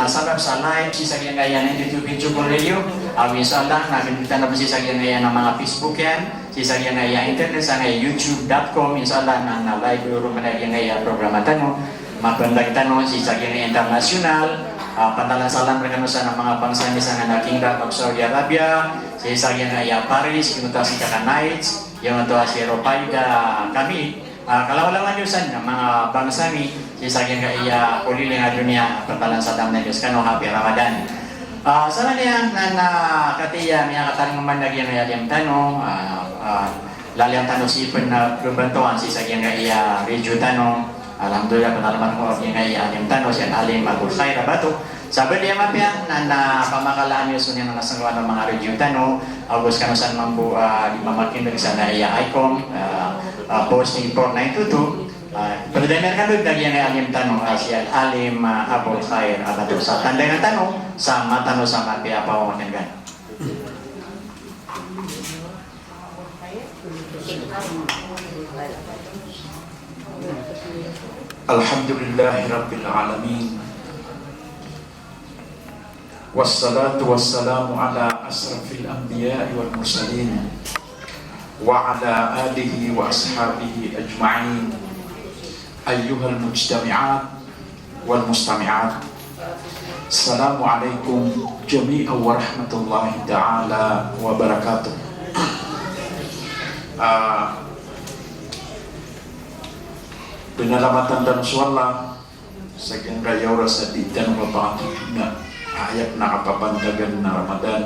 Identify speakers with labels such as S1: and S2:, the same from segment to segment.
S1: sabab sa live si Sagyan Gaya ng YouTube Chukong Radio. Inshallah, nakikita na po si Sagyan Gaya ng mga Facebook yan. Si Sagyan Gaya Internet sa youtube.com. Inshallah, na live yung Sagyan Gaya programa tanong. Mapundag tanong si Sagyan Gaya International. Pantalan salam mereka ng mga bangsa ni sa Kingdom of Saudi Arabia. Si Sagyan Gaya Paris, kinuta si Kaka Knights. Yung ito si Ropaida kami. Kalawalaman nyo sa mga bangsa ni si Sagyan Gaya kulili nga dunia pantalan sa dam na Diyos kano happy Ramadan. Sana niya na katiya niya kataling mamandagyan na yung tanong lalang tanong sipon na lubantuan si Sagyan Gaya Regio tanong. Alhamdulillah penalaman ko yung yung tanong siya alim magulsay na bato. Sabi niya mapyan na pamakalaan nyo sunya na nasanggawa ng mga Regio tanong. August kano saan mambu di mamakin dari sana ICOM posting 4922. Pero dahil meron ka doon, yang alim tanong siya alim abol khair abado sa tanda ng tanong sa matanong sa mapia pa o makangan.
S2: Alhamdulillahi Rabbil Alamin. Wassalatu wassalamu ala asrafil anbiya'i wal mursalin wa ala alihi wa ashabihi ajma'in. Ayyuhal mujtami'at wal mustami'at. Assalamualaikum jami'an wa rahmatullahi ta'ala wa barakatuh. Pinalamatan dan suwala sa Gayawra sa ditan ng mabangkit na ayat na kapabandagan na Ramadan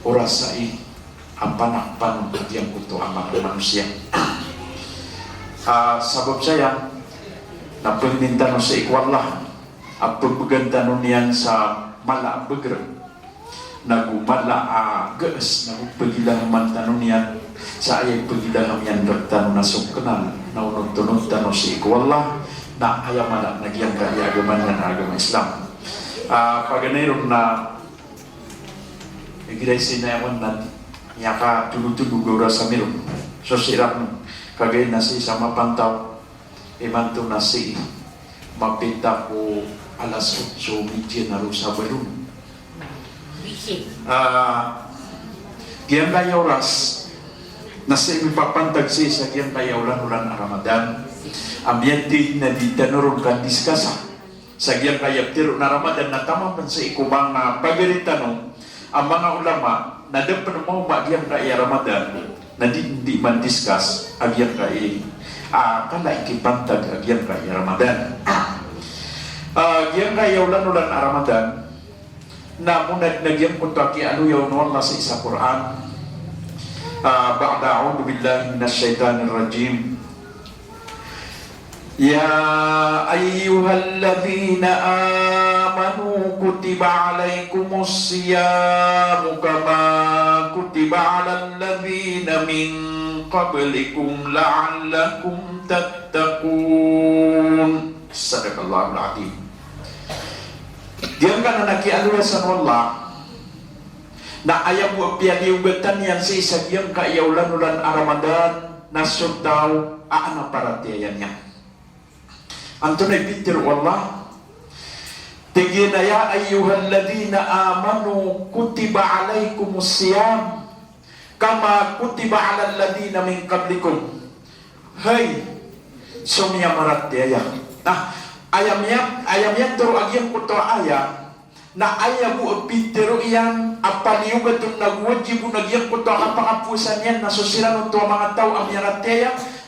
S2: oras sa ang panakpan at yung kuto ang mga manusia. Sabab saya na pagnintanon sa ikwala at pagbagantanon niyan sa mala beger nagumala gaas nagpagilahaman tanon niyan sa ayay pagilaham yan bertanon na sukkenal na unod-tunod tanon sa ikwala na ayamala nagyang kaya agaman ng agama Islam. Paganayron na igiday sinayaman na yaka tulutulog ora sa milong so sirap kagay na si sa mapantaw imanto na si mapita ko alas 8:30 na ro sa barun giyang kaya oras na sa imipapantag si sa giyang kaya ulan Ramadan ambiente na di tanoron kan diskasa sa giyang kaya tiro na Ramadan na tamang sa ikubang pagalitanong ang mga ulama na dapat mo magyang kaya Ramadan na di man discuss agyang kaya kala ikipantag agyang kaya Ramadan agyang kaya ulan Ramadan na munad nagyang kuntaki ano yaw Allah sa isa Quran ba'da a'udhu billahi minasyaitanir rajim. Ya ayyuhalladzina amanu kutiba alaikumus siyamu kama kutiba alal ladzina min qablikum la'allakum tattaqun. Sadaqallahul azim. Diyan ka na nakialuasan Allah na ayaw mo piyaniugatan yan sa isagyang kaiyaulan-ulan Ramadan na surdaw aana paratiyan yan. Antunay bitir wallah tigin na ya ayyuhalladina amanu kutiba alaikumus siyam kama kutiba alal ladina min qablikum. Hay sumya maratiya ayam yan turo agyang kuto ayam na ayaw mo pitero iyan apaliugat yung nagwajib mo nagyang kuto ang pangapusan yan nasusiran ito mga tao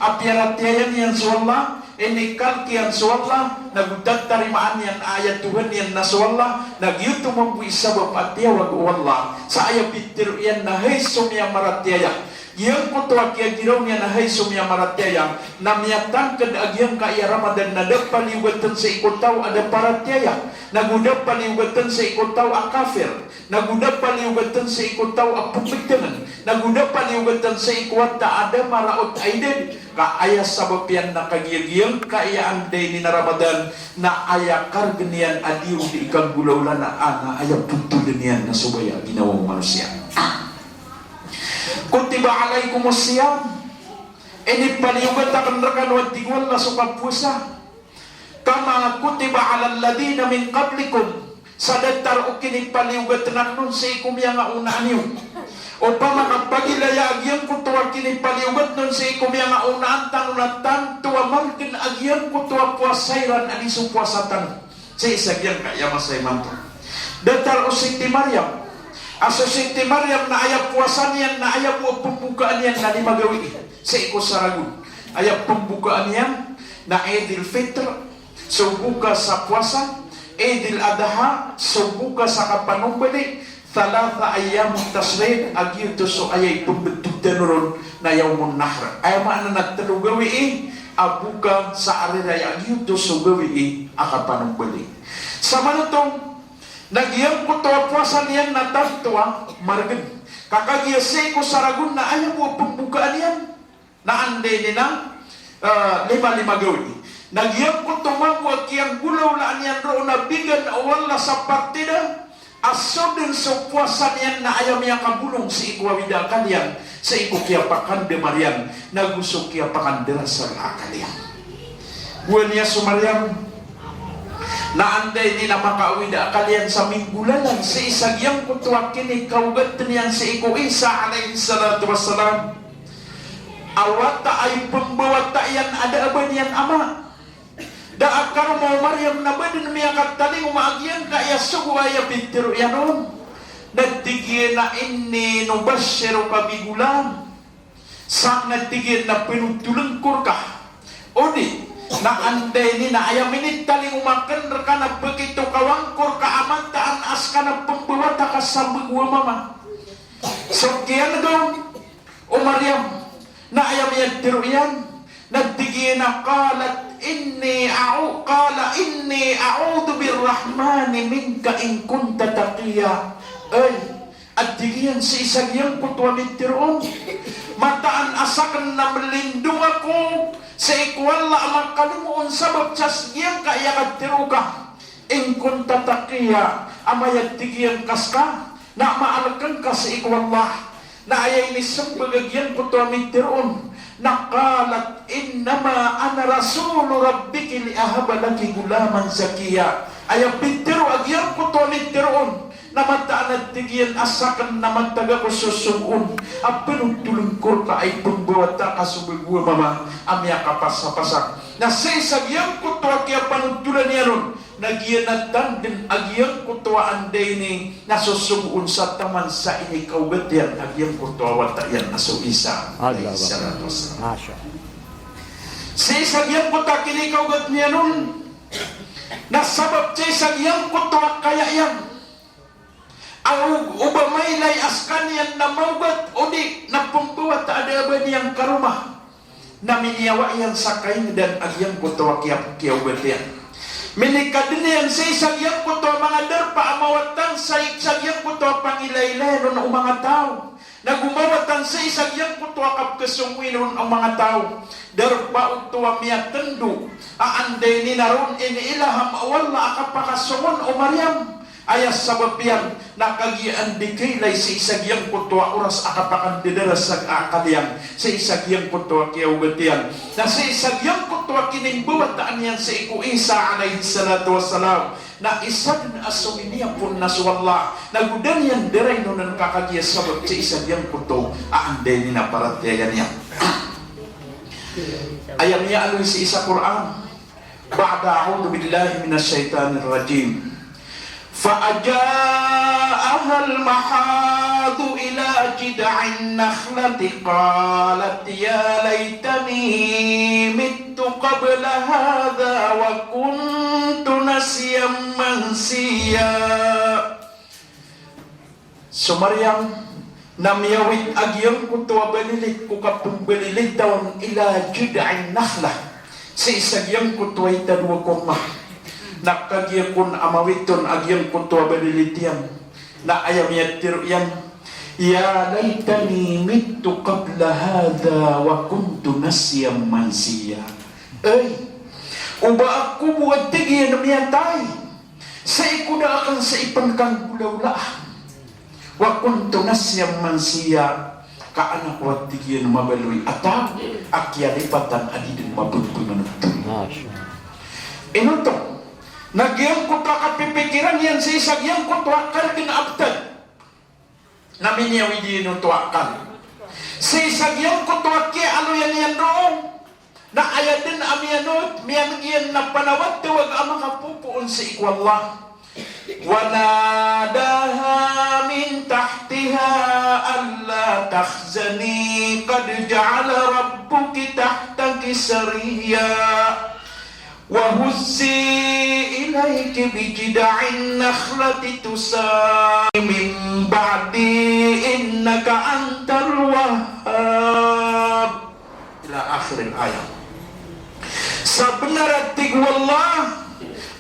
S2: apyarateyan yan suwala inikalkiyan suwala nagudagtarimaan yan ayat Tuhan yan na suwala nagyuto mo isabab at tiyawag wala sa ayaw pitero iyan na hey sumya marateya yang kutuwa kaya giraw niya na hay sumya maratyaya na miyatang kadagyang kaya Ramadan na dapaliwatan sa ikotaw ada paratyaya nagudap paliwatan sa ikotaw ang kafir nagudap paliwatan sa ikotaw ang pumigdanan nagudap paliwatan sa ikwata ada maraot aiden kaaya sabab yan na kagiyagyang kaya ang day ni na Ramadan na aya karganian adiw di ikang gulawlan na ana aya puntulan yan na subaya ginawang manusia. Kutiba alaikumus siyam ini paliugat akan rekan wadigwal na sukapusa kama kutiba alal ladina min qablikum sadatar ukini paliugat nanun sa ikumya nga una niyo o pamakapagilaya agyan ko tuwa kini paliugat nun sa ikumya nga unaan tanunatan tuwa markin agyan ko tuwa puasairan aniso puasatan sa isagyan kaya masay manto datar o Siti Maryam aso Siti Maryam na ayap puasan yan na ayap mo pembukaan yan na di magawi sa iko saragun ayap pembukaan yan na Idul Fitr so buka sa puasa Idul Adha so buka sa kapanumbali Thalatha ayyam tasrid agyuto so ayay pembentukan ron na yaumun nahr ay maana na telu gawi abuka sa ariraya agyuto so gawi akapanumbali sama nitong nagyang ko to puasa niyan na tantua margen kakagiyase ko saragun na ayaw mo pembukaan yan na ande ni na lima gawi nagyang ko to mangwa kiyang gulaw laan yan roon na bigan wala sa partida aso din sa puasa niyan na ayaw niya kabulong si ikwawida kalian sa ikukiapakan de Marian na gusto kiapakan dira sa kalian buwan niya Maryam na anday nila makawida kalian sa minggulalan sa isagyang kutuwa kini kaugat niyan si Iko Isa alayhi salatu wassalam awata ay pembawata yan ada ba niyan ama da akar mo Maryam na ba din miya kataling umaagyan kaya suguaya pintiru yanon nagtigyan na inni nubashiru kabigulan sa nagtigyan na pinutulungkur ka o di na anday ni na ayaminit taling umakan ka na begitu kawangkur ka amantaan as ka na pembawata ka sa bagwa mama so kaya na daw o Maryam na ayamin tiru yan nagtigyan na qala inni a'udhu birrahmani minka in kunta taqiya ay at digiyan si isagyang kutwa mitiroon mataan asakan na melindung ako sa ikwala amang kalimuon sabab sasyang kaya katiro ka in kunta taqiya amayat digiyan kaska na maalakan ka sa ikwala na ayay nisang bagagyan kutwa mitiroon naqalat innama ana rasulu rabbiki li ahaba laki gulaman zakiya ayang pintiro agyang ko to nitiroon na mataan at tigyan asakan na magtaga ko susugun ang pinutulungkor ka ay pembawata ka subigwa mama amya kapasapasak na sa isagyang ko to kaya panutulan niya ron nagyanatan din agyang ko to anday ni nasusugun sa taman sa inikaugat yan agyang ko to wata yan aso isa sa isagyang ko ta kinikaugat niya ron nasabab sa isagyang ko to kaya yan ang ubamaylay askan yan na maugat o di na pembuat ada ba niyang karumah na miniyawa yan sa kain dan agyang ko to kiyaugat yan minikad niyan sa isagyang ko to mga darpa amawatan sa isagyang ko to pangilaylay ron ang mga tao nagumawatan sa isagyang ko to kapkasungwin ron ang mga tao darpa o to miya tendu aanday ni naron iniilaham wala akapakasungon o Maryam ayas sabab yan nakagian di kailay sa isagyang kutwa oras akapakandidara sa akalian sa isagyang kutwa kiyawagatian na sa isagyang kutwa kinimbuwataan yan sa Iko Isa alayhi salatu wassalam na isa din asuminiya pun naswalla nagudan yan diray no ng kakagiya sabab sa isagyang kutwa aanday ni naparatiyan yan ayam niya aloy sa isa Quran ba'da a'udhu billahi minasyaitanir rajim فأجاءها المحاض إلى جذع النخلة قالت يا ليتني مت قبل هذا وكنت نسيا منسيا Maryam namiyawit agyang kutwa balilit ko kapung balilit daw ila jud'in nakhla sa isagyang kutwa itadwa kumah nakagyakun amawiton agyang kutwa balilitian na ayam yatir yan ya laitani mittu qabla hadha wa kuntu nasyam mansiya ay uba ako buat tigyan na miyatay sa ikuda akan sa ipangkang gulawla wa kuntu nasyam mansiya kaanak wat tigyan mabaloy ataw akyalipatan adidin mabuntunan Inuto. Nagyang kutwa kapipikiran yan sa isang yang kutwa kar kinaabtad. Namin niya widi inutuwa kan. Sa isang yang kutwa ki alo yan roong. Na ayat din amianot, miyan iyan na panawat tawag ang makapupuon sa ikwallah. Wanadaha min tahtiha alla takhzani qad ja'ala rabbuki tahtaki sariya wa huzzi ilayki bijida'in nakhlati tusami min ba'di innaka antal wahhab ila akhir ayat. Sebenarnya tigwallah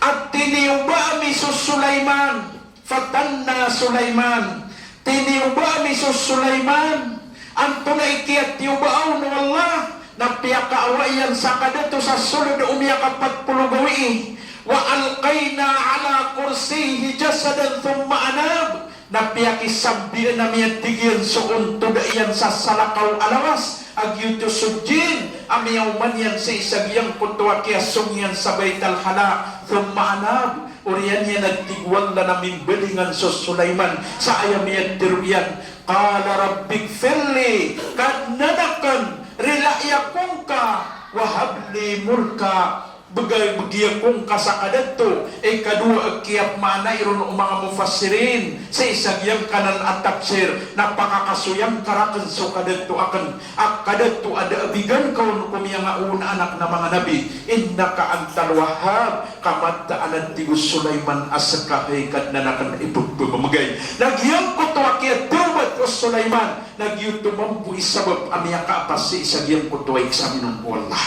S2: at tiniuba misus Sulaiman fatanna Sulaiman tiniuba misus Sulaiman antunay kiyat tiubaon wallah na piyakaawayan sa kadato sa sulod umiyak 40 gawi wa alqayna ala kursihi jasadan thumma anab na piyakisabbian na miyatigyan suon tudayan sa salakaw alawas agyuto sujin amiyaw man yan sa isagyang kutwa kaya sungyan sa Baital Hala thumma anab uriyan yan nagtigwal na namin belingan sa Sulaiman sa ayam yan tiruyan qala rabbik firli kad nanakan rilayakong ka wahabli murka bagay kung kasakadato kadua agkiyap mana iron mga mufassirin sa isagyang kanan at tafsir napakakasuyang karakan so kadato akan kadato ada abigan kaun kumiyang una anak na mga nabi innaka antal wahhab kamata anan tigus Sulaiman asakahay kad nanakan ipugpumagay nagyang kutwa kaya tumat o Sulaiman nagyuto mampu isabab amiyang kaapas sa isagyang kutwa iksaminong Allah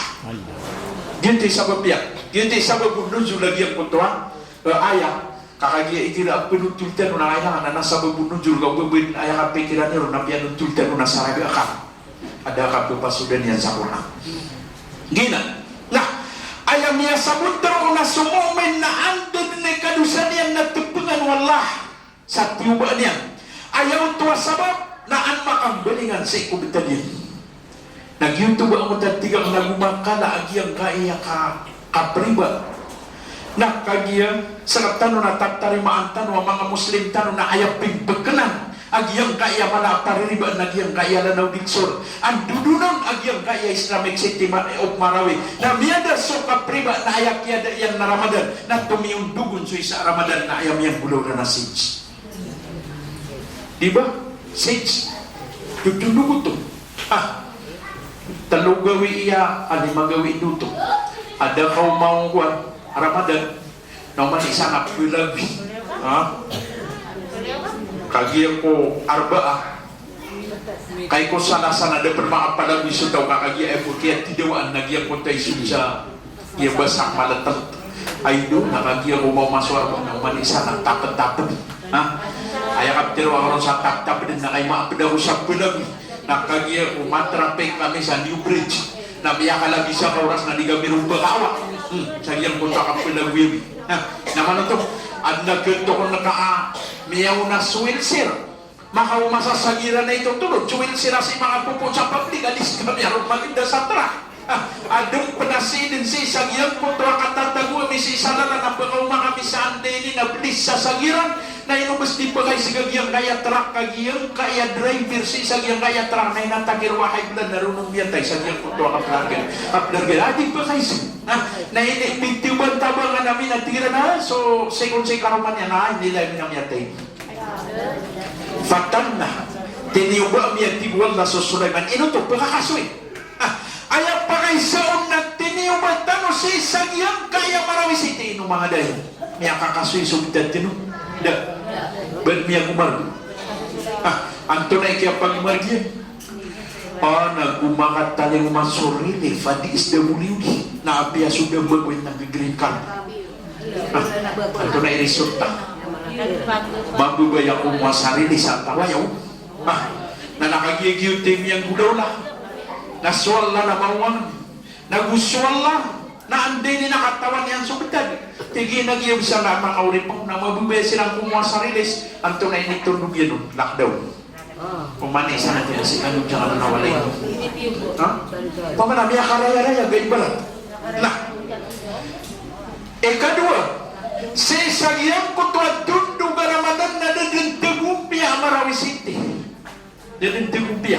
S2: Ginti sabab ya, ginti sabab nuzul lagi yang kutwa ayah kakagia ikira penutultan una ayah na sabab nuzul kau bebin ayah pikirannya runa pian nutultan una saraga kan ada kapu pasudan yang sakuna gina nah ayam ya samudra una sumumin na andun ne kadusan yang natupungan wallah satiubanya ayah tua sabab na an makam belingan seikubitadian Nagyuto ba ang tigang nagumakala agyang kaya kapriba na kagyang sa tanong na tatarimaan tanong ang mga Muslim tanong na ayaw pigbekenan agyang kaya malapariba nagyang kaya lanaw diksor ang dudunan agyang kaya Islamic City of Marawi na miyada so kapriba na ayak yada yan na Ramadan na tumiyong dugun so isa Ramadan na ayam yang bulaw na sage diba? Sage dudunugo to talo gawi iya, alima gawi duto. Ada kau mau kuat Ramadan, naman isang apulabi. Kagi ako arbaa. Kay ko sana ada permaapalabi so daw kakagi ay putiat tidawaan nagyang kontay sunsa. Iya basak malatat. Ay do nakagi ako mau masuk arba naman isang tapet-tapet. Ayak aptiro ako sa tapet din na kay maapid ako sa pulabi. Nakagia umatrapek kami sa New Bridge na biya ka lagi sa oras na di kami rumbakawa sagyang punta ka pilagwiwi naman ito at nagkento ko miyaw na suwilsir makaw masasagira na ito tulog suwilsir si mga pupo sa public alis kami aron maginda sa tra adong panasidin si sagyang punta katatago mi si salala na pagaw mga misaan din na bilis sa sagiran na inubos di pa kay sigagyang kaya truck kagyang kaya driver si sagyang kaya truck na inatakir wahay plan narunong yan tayo sagyang kutwa kaplargan adik pa kay na inipitiwan tabang nga namin at tira na so sekund si karuman yan na hindi lang yung yatay fatan na tiniuba miyan tigual na so Sulaiman inutok pagkakasoy ayaw pa kay saon na tiniuba tano si sagyang kaya Marawi City ino mga dayo miyan kakasoy subitan tinu dah bermiak umar anto na ikiya pagmargian nagumakat tali rumah sorili fadi isda muliuli na abia sudah magwin nagagrikan anto na irisulta mabubaya umwa sarili sa tawayaw na nakagigiyot tim yang gudaw lah naswal la na mawang naguswal la na andin ni nakatawan yang subtad tigi nagyab sa mga auripo na mabubaya silang kumuha sarilis anto na initundog yan lockdown pumani sa natin si kanong siya ka nawalay pamanami akaraya-raya gay balat na Kedua, sesagiyang ko tuwa tundu ka Ramadan na dadang tegumpia Marawi City. Dadang tegumpia.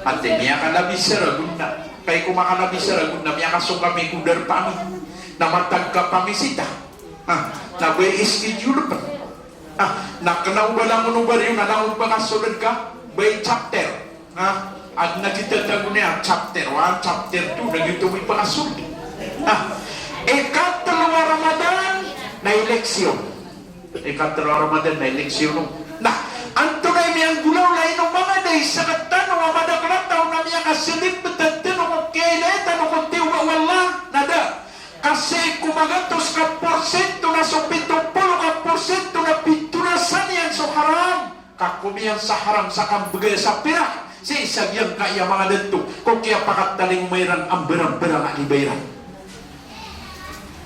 S2: Ate niya ka labis ragun na. Kaya kumakalabis ragun na niya kasong kami kudar pami. Na matagka pamisita. Na bay schedule pa. Na kanau ba lang unubar yun na naun pa kasulad ka? Bay chapter. At nagitatago niya chapter 1, chapter 2. Nagituloy pa kasulad. Ikatalawa Ramadan na eleksyon. Ikatalawa Ramadan na eleksyon. Nah, ang tunay miyang gulaw lain ng mga day sa katano, madaklataw na miya kasilip betatino kung kailetan o kung tiwa wala, nada. Kasi kumagatos ka porsyento na so 70 ka porsyento na pitunasan yan so haram. Kakumiyan sa haram sa kambagay sa pira. Si isang yan kaya mga dito. Kung kaya pakataling mayran ang berang-berang ang ibayran.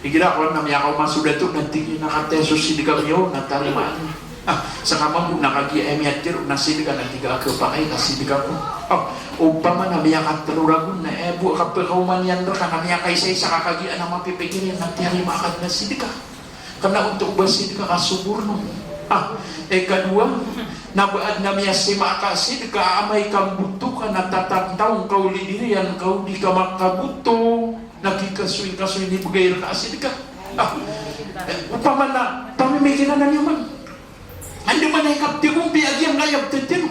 S2: Ikira ko na miya ka umasuda ito, nantigin nakatesos sindi kamiyo, natarimaan. Sa kamang nakagiemiatir, nasindi ka natiga ka pa kayo, nasindi ka po. Upama na miya ka taluragun na ebu ka pagkauman yan ka na miya kayo sa kakagian na mapipigirin, natarimaan ka nasindi ka. Karena untuk bersindi ka kasubur no. Kedua, nabaad na miya si makasid ka amay kang buto ka natatantaw kau lidirian kau di ka makabuto. Nagkikasuy-kasuy ni bagay na asid ka. Upama na, pamimikinan na niyo man. Andi man ay kaptigumpi agyang ngayab tetino.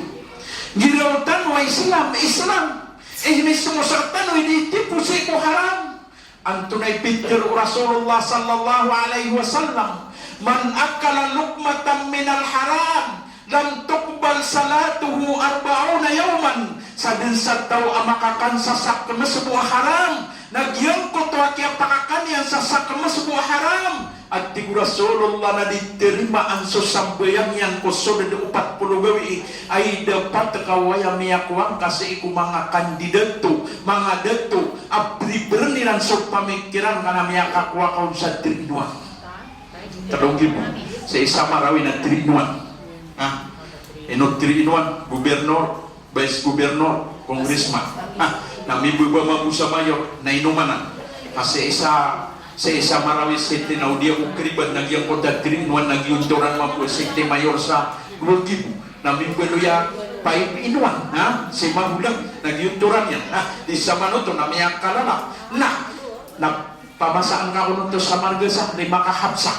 S2: Gilautan wa Islam. May sumusartan o initipo si ko haram. Ang tunay pintir Rasulullah sallallahu alaihi wasallam. Man akala lukmatan minal haram. Lam tukbal salatuhu 40 yawman. Sa dinsat daw ang makakansasak na sebuah haram. Nagyang ko to akyang pakakan yang sasak na sebuah haram. At tigu Rasulullah na diterima ang susambayang yang ko sunod 40 gawi ay dapat kawaya miyakwang kasi iku mga kandidato, mga dato, abri berniran so pamikiran kana miyakakwa kaun sa trinuan. Tadonggin mo, sa isa Marawi na trinuan. Ino trinuan, gubernur, vice gubernur, kongresman. Na mibuba mabusa mayor na inumanan. Kasi sa isa Marawi City na udia ukriban nagyang kota trinuan nagyunturan mabu City mayor sa Gulgibu. Na mibuya paip inuan, si mahulang nagyunturan yan. Di sa manuto na miyang kalala. Na pamasaan ka ko nito sa Margasa, 5 kahapsak.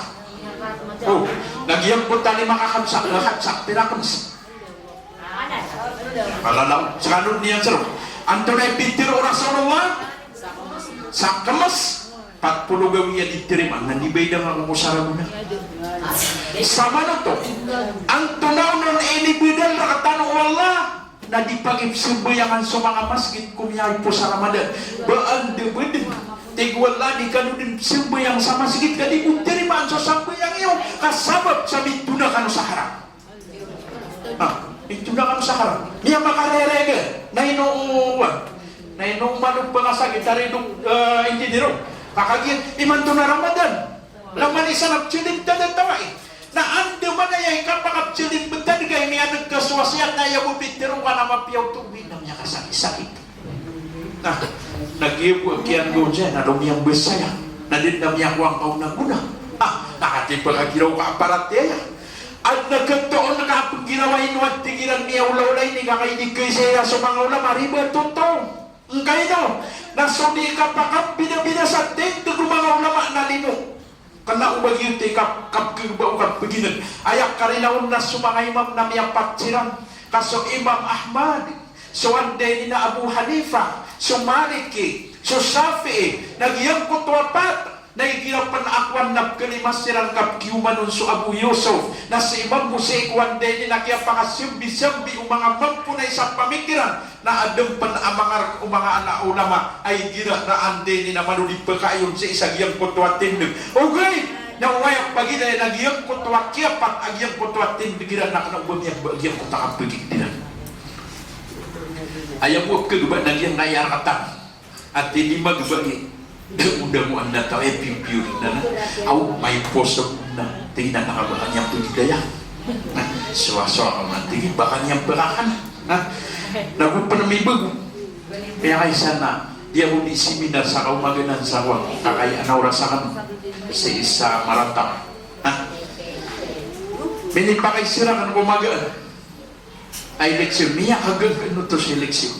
S2: Nagyang kota 5 kahapsak, kahapsak, pinakams. Malalaw, sa kanun niyan saro. Antonay pintir Rasulullah sa kemas 40 gawian diterima nandibay na nga umusara mo na sama na to ang tunaw nun inibidal na katanong wala na dipag-ibsubayangan sa mga masjid kumiyay po sa Ramadan baan dibidin tigwala di ka nun simbayang sa masjid ka di mo tirimaan sa sambayang iyo kasabab sa mituna ka sa harap itu na kami sa harap. Niya makarerege. Na inuuman pa nga sa gitari nung intiniro. Kakagin, iman to na Ramadan. Naman isa nagsilim tawa na ando man na yung kapakapsilim betan kaya niya nagkaswasyan na yung bubitiro ka na mapiyaw tuwin na niya kasakit-sakit. Nag-iwa kiyan doon siya na lumiyang besaya. Na din na niya kuwang kaunang-una. Nakatipagagiraw ka aparat niya. At nagkataon na kapag ginawa inuat tigilan niya ulaw-ulay ni kakainig kayo siya sa mga ulam mariba totoo kayo no nasuni ka pa kap binabina sa tento kung mga ulama na limo kana ubag yun te kap kibao kap beginan ayak karinaon na sa mga imam na miya patsiran kaso Imam Ahmad so ande ni na Abu Hanifa so Maliki so Shafi'i nagyang kutwapat naigirapan akwan na kalimas silang kapkiumanon so Abu Yusuf na si Imam Musa ikwan din na kaya pangasimbi-simbi mga mampunay sa pamikiran na adempan ang mga anak ulama ay gira na ande ni na manulip pagkayon sa isang iyang kutwa tindig okay na wayak pagi na nagyang kutwa kiapat ang iyang kutwa tindig gira na kanabang iyang kutwa kapagig din ayaw mo kagubat nagyang nayar katang at hindi magubagi udah mo anda tahu pimpir dan au mai posok na tingnan nakabakan yang pagidaya suwa-suwa nanti bakan yang berakan nagun panamibag kaya kay sana dia hudi seminar sa kaumaganan sa wang kakayaan na rasakan sa isa maratap. Minipakay sila kan umagaan ay leksyon niya hanggang ano to si leksyon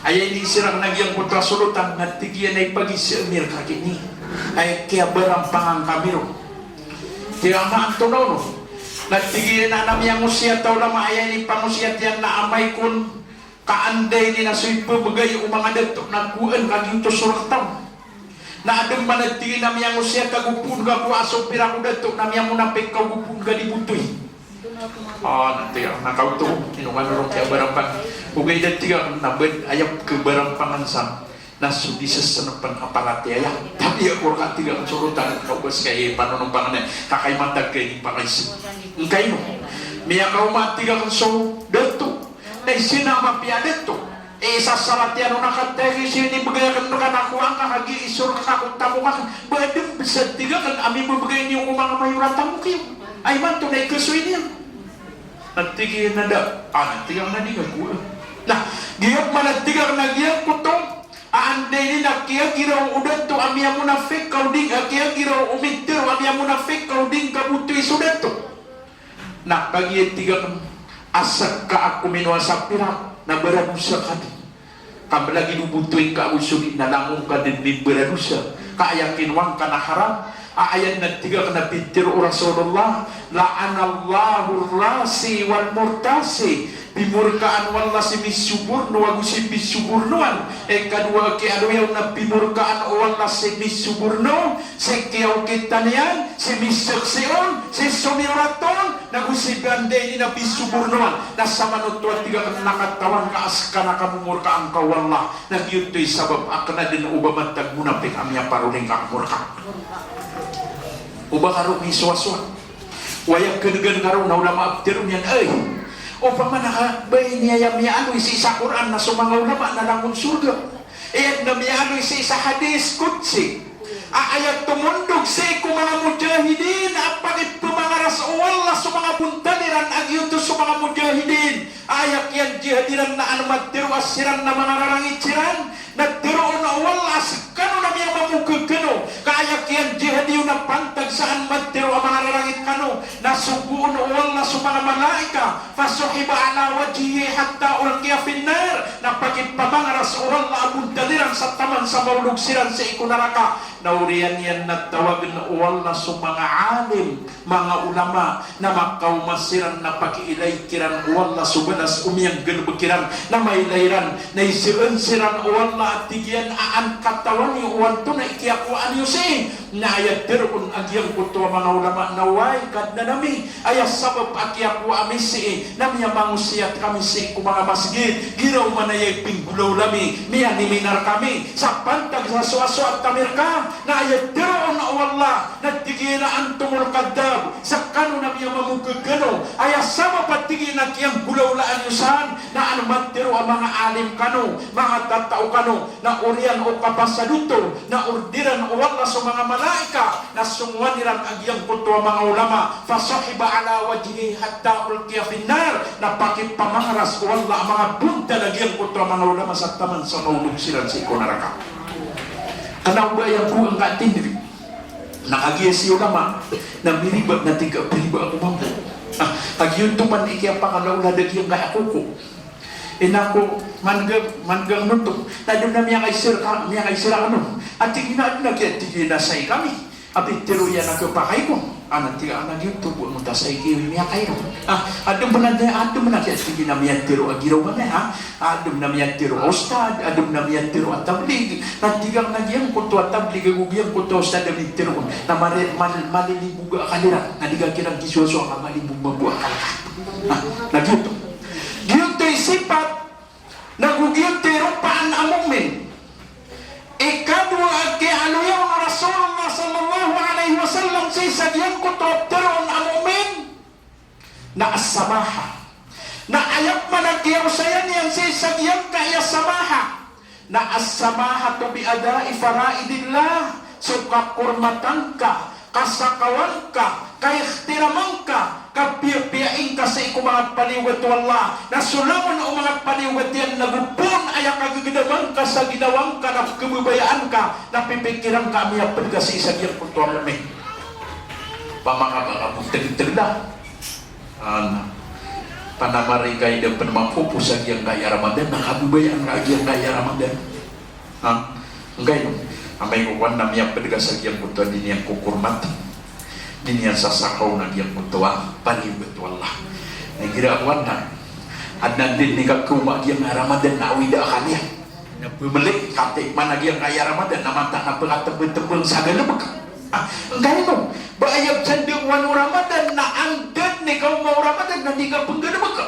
S2: ay hindi sila nagyang putra sulutan na tigyan ay pag-isimir kakini ay kaya barang pangang kamiro kaya ang tunaw no nagtigyan na namiyang usyat tao lang maayan ni pangusyat yan na amay kun kaanday ni nasuy pabagay o mga dato nagkuhan kaging to surataw na adong managtigyan namiyang usyat kagupun ka po aso pira ko dato namiyang munapik kagupun ka di butoy. Nanti ang nakauto kinuha na rin kaya barampang hugay na tiga nabad ayap ke barampangan sa nasudisas sa napan aparati ayah tapi ako katiga ang surutan kaubas kaya panunumpangan na kakaimatag kayo pakaisi kayo miya kaumatiga ang so dato na isinama piya dato sasalatian na nakategi sini bagayakan ka nakuha ka kagi-isur ka kakutamo ka badang bisa tiga kan amin babagay niyo kung mga mayuratan mo kayo ay man to na ikasuin niya nagtigil na da nagtigang na di ka kuha nah giyap managtigang na giyap kutong aanday ni nakiya giraw udan to amya mo na fake kau ding akiya giraw umitir amya mo na fake kau ding kabutoy sudan to nah kagiyat tigang asak ka ako minwa sa pirak na beradusa ka din kabalagi nubutoy ka usugin na langong ka din beradusa kaayakin wang ka na haram ayat na tiga kena pitir Rasulullah la'anallahu rasi wal murtasi bimurkaan wala si misuburno wagu si misuburnoan kadua ke ado yaw na bimurkaan wala si misuburno si kiyaw kita niyan si misaksiyon si sumiraton nagu si bande ini na bisuburnoan nasa manutuan tiga kena nakatawan ka aska na kamumurkaan ka wala nagyutoy sabab akna din ubamantag munapik amya paruling ka murka ubah karo ni suaswa wayang kedegan karo na ulama abtirun yan o pamana bay niya yamiano isi sa Quran na sumanga ulama na langon surga na miano isi sa hadis kutsi ayat tumundog si mga mujahidin apagit pumangaras wala sa mga buntaniran agyuto sa mga mujahidin ayat yan jihadiran na anumatir asiran na mga rarangitiran nagtiroon na wala kano na miyang mamukagano kaya kiyan jihadiyo na pantag saan magtiro ang mga rarangit kano nasubuon na wala sa mga malaika fasuhiba ala wajihi hatta ulkiya finnar na pagkipamangaras wala abong daliran sa taman sa maulugsiran sa ikunaraka nauriyan yan nagtawag na wala sa mga alim mga ulama na makawmasiran na pag-ilay kiran wala subanas umiyang ganubakiran na may layran na isiran wala at tigyan aan katawan yung wanto na ikiyakuan yung si na ayat terun agyang kuto mga ulama na way kad na nami ayat sabab akiyaku amisi namya mangusiat kami si ku mga masjid giraw manayay pinggulaw lami miya niminar kami sa pantag sa suaso at tamirka na ayat terun na wala nagtigyan na antumul kadab sa kano namya mamugagano ayat sabab at tigyan na kiyang gulaw laan yusan na anumatiro ang mga alim kano mga tatao kano na urian o kapasaduto na ordiran o wala sa mga malaika na sungwaniran agyang puto ang mga ulama fasahiba ala wajhi hatta ulkiya finnar na pakipamangaras o wala ang mga bunta agyang puto ang mga ulama sa taman sa maulugsiran sa ikonaraka kanaw ba yung buang katindiri nakagiya si ulama na miribag na tiga piliba ako mambo agyong tuman ikiya pangalaw na dagyang kaya kuko inako manggang nutuk tadum na miya kay sir ano at tigina na say kami abi teruya na kapakay ko tiga anak YouTube mo ta say kiwi miya kayo adum na kaya tigina miya teru agiraw ba adum na miya teru ustad adum na miya teru atablig natigang nagyang kuto atablig gugiyang kuto ustad mi teru na malilibuga kalira nadiga kirang kisuso ka malilibuga kalira nagyuto giyutoy sipat nagugiyutoy rupaan amumin ikadwa ke ano yung Rasulullah sallallahu alaihi wasallam si sadyang kutopteron amumin na asamaha na ayap managyaw sayan yan si sadyang kaya samaha na asamaha to bi adai faraidillah suka kurmatan ka kasakawan ka, kaihtiraman ka, kapiyapiyain ka sa ikumangat paliwat wala, nasulamon o mga paliwat yan, nagupon ay kagagadaman ka sa ginawang ka, na kebubayaan ka, napipikiran ka, amiyapin ka sa isang yung kultuang namin. Pamanga buteng-tengda. Panamarigay dan penamapupusag yang gaya Ramadan, nakabubayaan ka yang gaya Ramadan. Ngayon, amay kuwan na miyak pedagasag yang kutua din yang kukurmat, din yang sasakaw na yang kutua, paliwet wallah. Nagirawan na, at nandin ni kakuma yang Ramadan na awida kanya. Nabumelik, katik mana yang gaya Ramadan, namanta na pagkatebel-tebel sa galabag. Ngayon, bayab sanding wanu Ramadan na andad ni kau mau Ramadan na di ka penggalabag ka.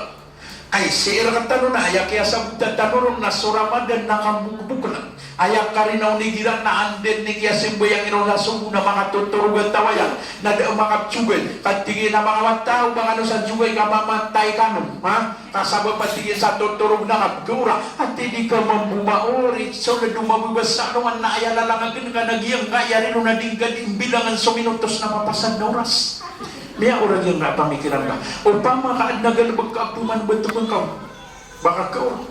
S2: Ay sir kata na ayak kaya sabutan tanurong na so Ramadan na kambubukulan. Ayak karinaw ni giran na anden ni kaya simbayang ino na sumu na mga tuturugan tawayan na da mga tsugay katingin na mga tao mga ano sa tsugay ka mamantay kanong kasaba patingin sa tuturug na kapgura at hindi ka mamumaori so na dumabubasa naman na ayalalangan ka nagyang kaya rin na dinggan bilangan so minutos na mapasad na oras. Miya orang yang nak pamikiran ka. Upama ka nagalabag ka apuman betul kau. Baka kau.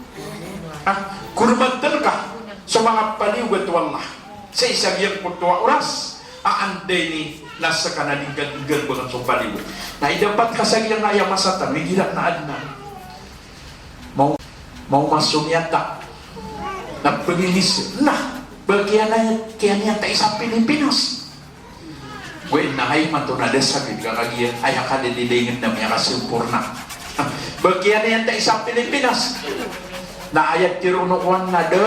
S2: Kurbantan ka sa mga paliwat wallah. Sa isang yang kutua oras. Aanday ni nasa ka na dinggan bagang sa paliwat. Na idapat ka sa iyang ayam masata. May gilat na adna. Mau masuk yata. Na pengilis. Nah. Bagian niya tayo sa Pilipinas. Wen nahay man to na desagid kakagiyan ay kadililingin na miya kasempurna. Bagian yan ta isang Pilipinas. Na ayat tirunukuan na de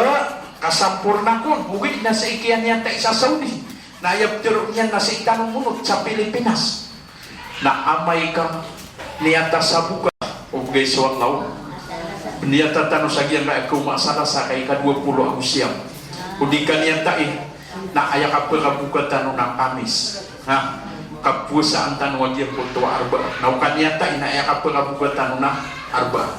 S2: kasampurna kun. Ugit na sa ikian yan ta isa Saudi. Na ayat tirunyan na sa itanong munot sa Pilipinas. Na amay ka niyata sa buka. O guys wallaw. Niyata tanong sa giyan na kumasala sa kay ka-20 Agustia. Udi ka niyata na ayak apa kabuka tanong ng Kamis. Kapuasa antan wajib untuk arba. Naukan yata ina ya kapal abugatan na arba.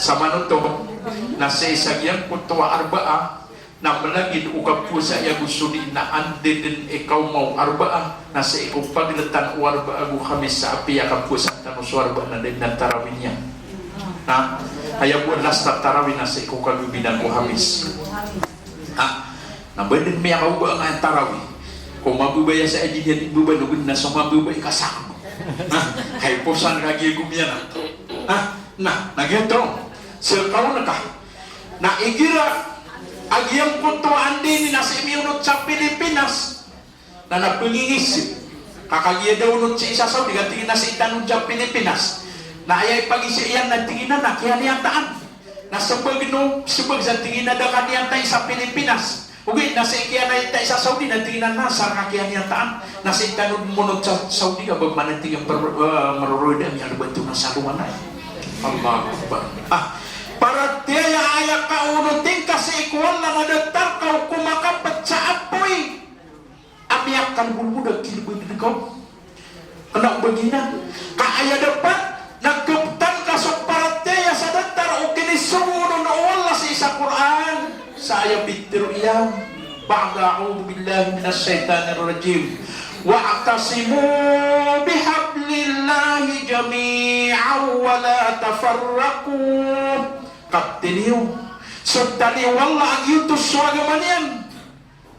S2: Sama nuto na sa isagyang kutua arba na malagid o kapuasa ya gusto di na ande din ikaw mau arba na sa ikaw paglatan o arba agu Khamis sa api ya kapuasa antan o arba na din ng tarawin niya. Ayaw buwan last tarawin na sa ikaw kagubinan o Khamis. Nabadin may akaw ang tarawin. Kung mabubaya sa aji yan ibubay nugin na so mabubay kasama. Kay posan kagi gumyan. Nagyatong sirkaw na ka. Na igira agiyang kuntuan din na sa imiyunod sa Pilipinas na napangingis. Kakagiya daw unod sa isa sa tingin na sa itanong sa Pilipinas. Na ayay pag-isiyan na tingin na kaya niyantaan. Na sabag sa tingin na da kaniyantay sa Pilipinas. Ugit nasa ikian na ita sa Saudi nantinan na sa kakian yang taan nasa itanod munod sa Saudi ka bag mananti ang maroroy na ang bantu na sa lumanay. Allah Akbar. Para tiya ayak ka unutin kasi ikuan lang adatar ka kumakapat sa apoy. Amiyak kan bulbudag kilibay din ikaw. Anak bagina. Kaaya dapat nagkaptan ka sa para tiya sa datar o kinisuno na wala sa isa Quran. Saya bitir iyam ba'da a'udzu billahi minasy syaithanir rajim wa'tasimu bihablillahi jami'an wa la tafarraqu kaptiniu sudali walla ang yutus swagamanyan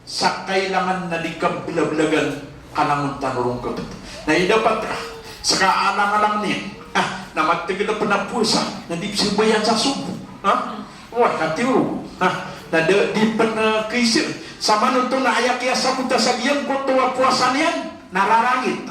S2: sa kailangan na di kabilablagan kanang tanurong ka na idapat ka sa kaalang-alang niya na magtigil na panapusa na di sibayan sa subo wah katiru na di penakisir sama nuntung na ayak ya sabuta sagian kutua puasa niyan nararangit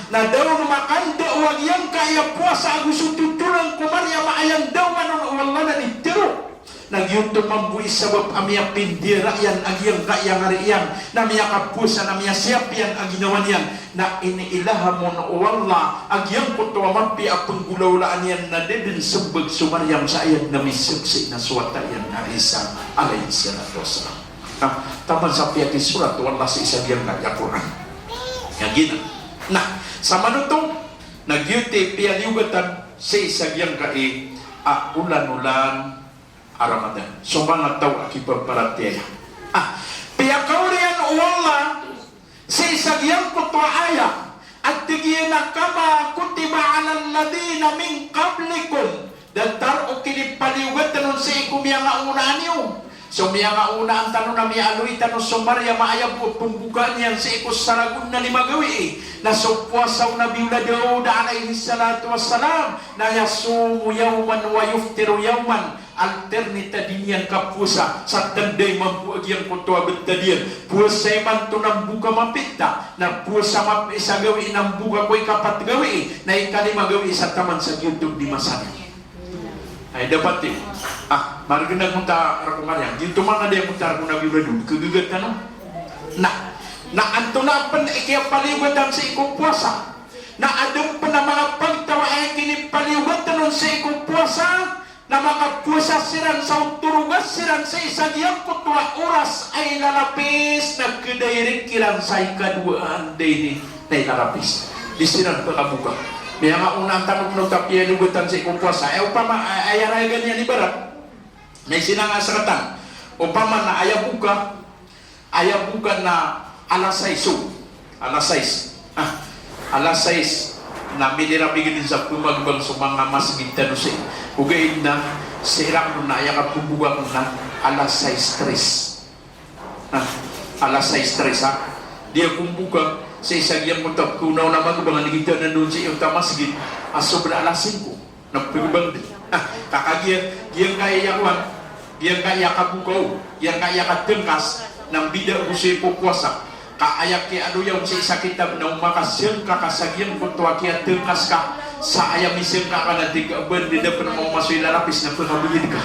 S2: na daw makan daw yang kaya puasa agus tutulang kumarya maayang daw manon wala na itiro nagyunto mambuis sabab amya pindira yan agyang kaya ngariyan na miya kapusa na miya siap yan aginawan yan na iniilaha mo na wala agyang kutua mampi apang gulaulaan yan na dedin sebag sumaryam sa ayat na misuksi na suwata yan na Isa alayhi salatu wassalam. Taman sa piyati surat wala sa isang yang kaya Quran nga gina na sama nutong nagyuti piyaliugatan sa isang yang kaya ulan-ulan Ramadan. So mga tao akipa para tiya. Piyakaw riyan wala Sa isagyang kutwa ayah, at tigina kama kutiba alal ladina min qablikum, dantar o kinipaliwat tanon sa ikumya nga una niyo. So miya nga una ang tanong na miya aluy tanong sumarya maayab po pumbukaan yan sa ikos saragun na limagawi na supwasaw na biula Daud alayhi salatu wassalam na yasumu yawman wa yuftiru yawman alternita din yan kapusa sa tanday mambuag yan kutwa betadian puasa man to ng buka mapita na puasa mapisa gawi ng buka ko'y kapat gawi na ikalima gawi sa taman sa YouTube di masana ay dapat eh mari kena munta rakumaryan dito man ada yang munta rakuna bibradu kegeget kan na anto na pen ikia paliwatan sa ikong puasa na adem pa na mga pagtawa ay kini paliwatan sa ikong puasa na mga puasa siran sa turugas siran sa isagyang kutwa oras ay lalapis na kedairin kiran sa ikaduaan day ni lalapis di siran pakabuka may nga unang tanong nung tapia lugutan sa ikong puasa upama ayaray ganyan ibarat may sinangasaratan upama na ayaw buka na alas 6 na minirabigin din sa pumagbang sa mga masgid tanusin ugayin na sirang nun na ayaw kapubuga ko na alas 6:3 alas 6:3 dia kumbuka sa isagyang muntap kunaw na magubang nagita na doon sa iyong tamasgid sobra alas 5 nagpagubang din kakagiyang kaya yakuan yang kaya kabukaw yang kaya katengkas ng bida usay po puasa kaayak ki ano yung sa isa kitab na umakasyon ka kasagyan kutwa kaya tengkas ka sa ayam isang ka na tigaban di na mo masoy larapis na pangabigin ka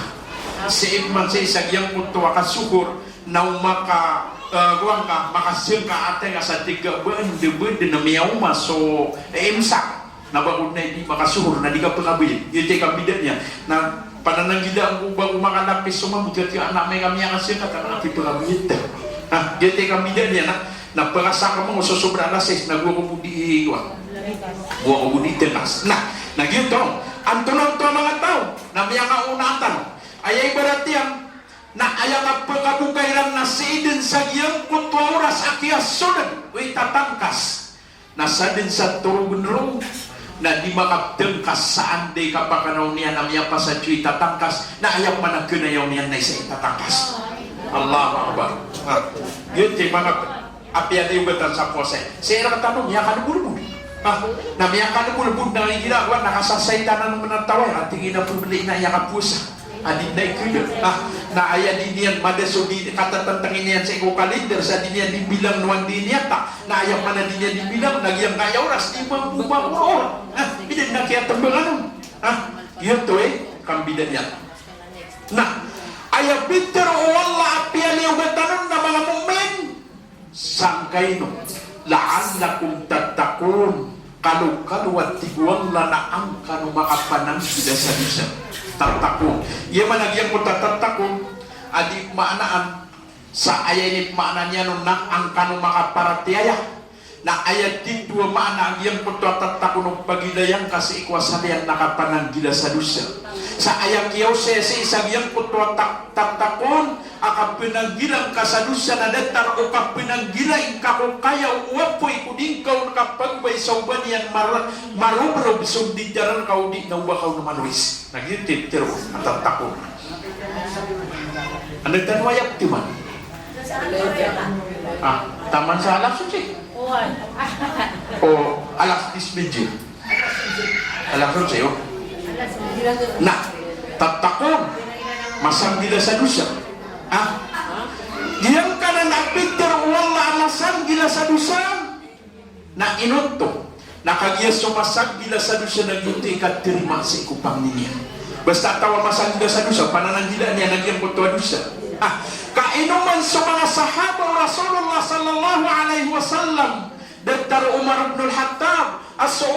S2: sa ikman sa isagyang kutwa kasukur na umaka guwang ka makasyon ka ate nga sa tigaban di na miyaw maso imsak na bagod na hindi makasuhur na di ka pangabigin yun tayo kabida niya na panananggila ang ubang umakalapis sumabot yung anak may kami ang kasya kata natin pangabigin gete kami din yan na pangasa ka mo susubra alas 6 nagwakubudi wakubudi tenas nagyuto ang tunong to mga tao na may nga unatan ayay baratiyan na ayang pagkabukairan na sidin sa giyang kutwa oras akyas sunod uy tatangkas nasa din sa turugunro na di makaptengkas saan day kapakanaw niya na miya pa sa chuy tatangkas na ayaw managkunayaw niya na isa itatangkas Allah Akbar yun di mga apian iugatan sa pose siya tanong niya kanubulbul na miya kanubulbul na ginagawa nakasasay tanan ng menataway at tingin na pumili na iya kapusa adin na ikuyo na aya din yan madaso di katatantangin niyan sa ikaw kalender sa din yan dibilang nuwan din yata na ayaw mana din yan dibilang nagyang kaya oras di ba bumaburo bidan na kaya tambangan yun to kambidan yan na ayaw bitter o wala apiali o gatanon na mga mumen sangkay no la'allakum tatakun kalu-kaluat tiguang lanaang kanu makapanang tidak sadisa tatakun iya managyang ko tatakun adi maanaan sa ayay maananya nun na ang kanu makaparatiaya na ayat din dua maana yang ko tatakun pagidayang kasi ikwasalian nakapanang gila sa dusa sa ayang kiyaw sa isang yang ko tatakun aka pinanggilang kasadusa na datar o ka pinanggilang kakukaya uwapoy kuding kau nakapagbay sa uban yan marubrob sumdi jaran kau di na uba kau namanwis nagitip tiro matatakon ano tanwayap timan taman sa alas suci o alas disbiji alas suci nah tatakon masang gila sa dusa diam kana napikir wala alasan gila sa dusa na inunto nakagiya sumasag gila sa dusa nagyunti ikat terima sa ikupang niya basta tawa masag gila sa dusa pananang gila niya nagyang kutwa dusa kainuman sa mga sahaba Rasulullah sallallahu alaihi wasallam Dr. Umar ibn al-Hattab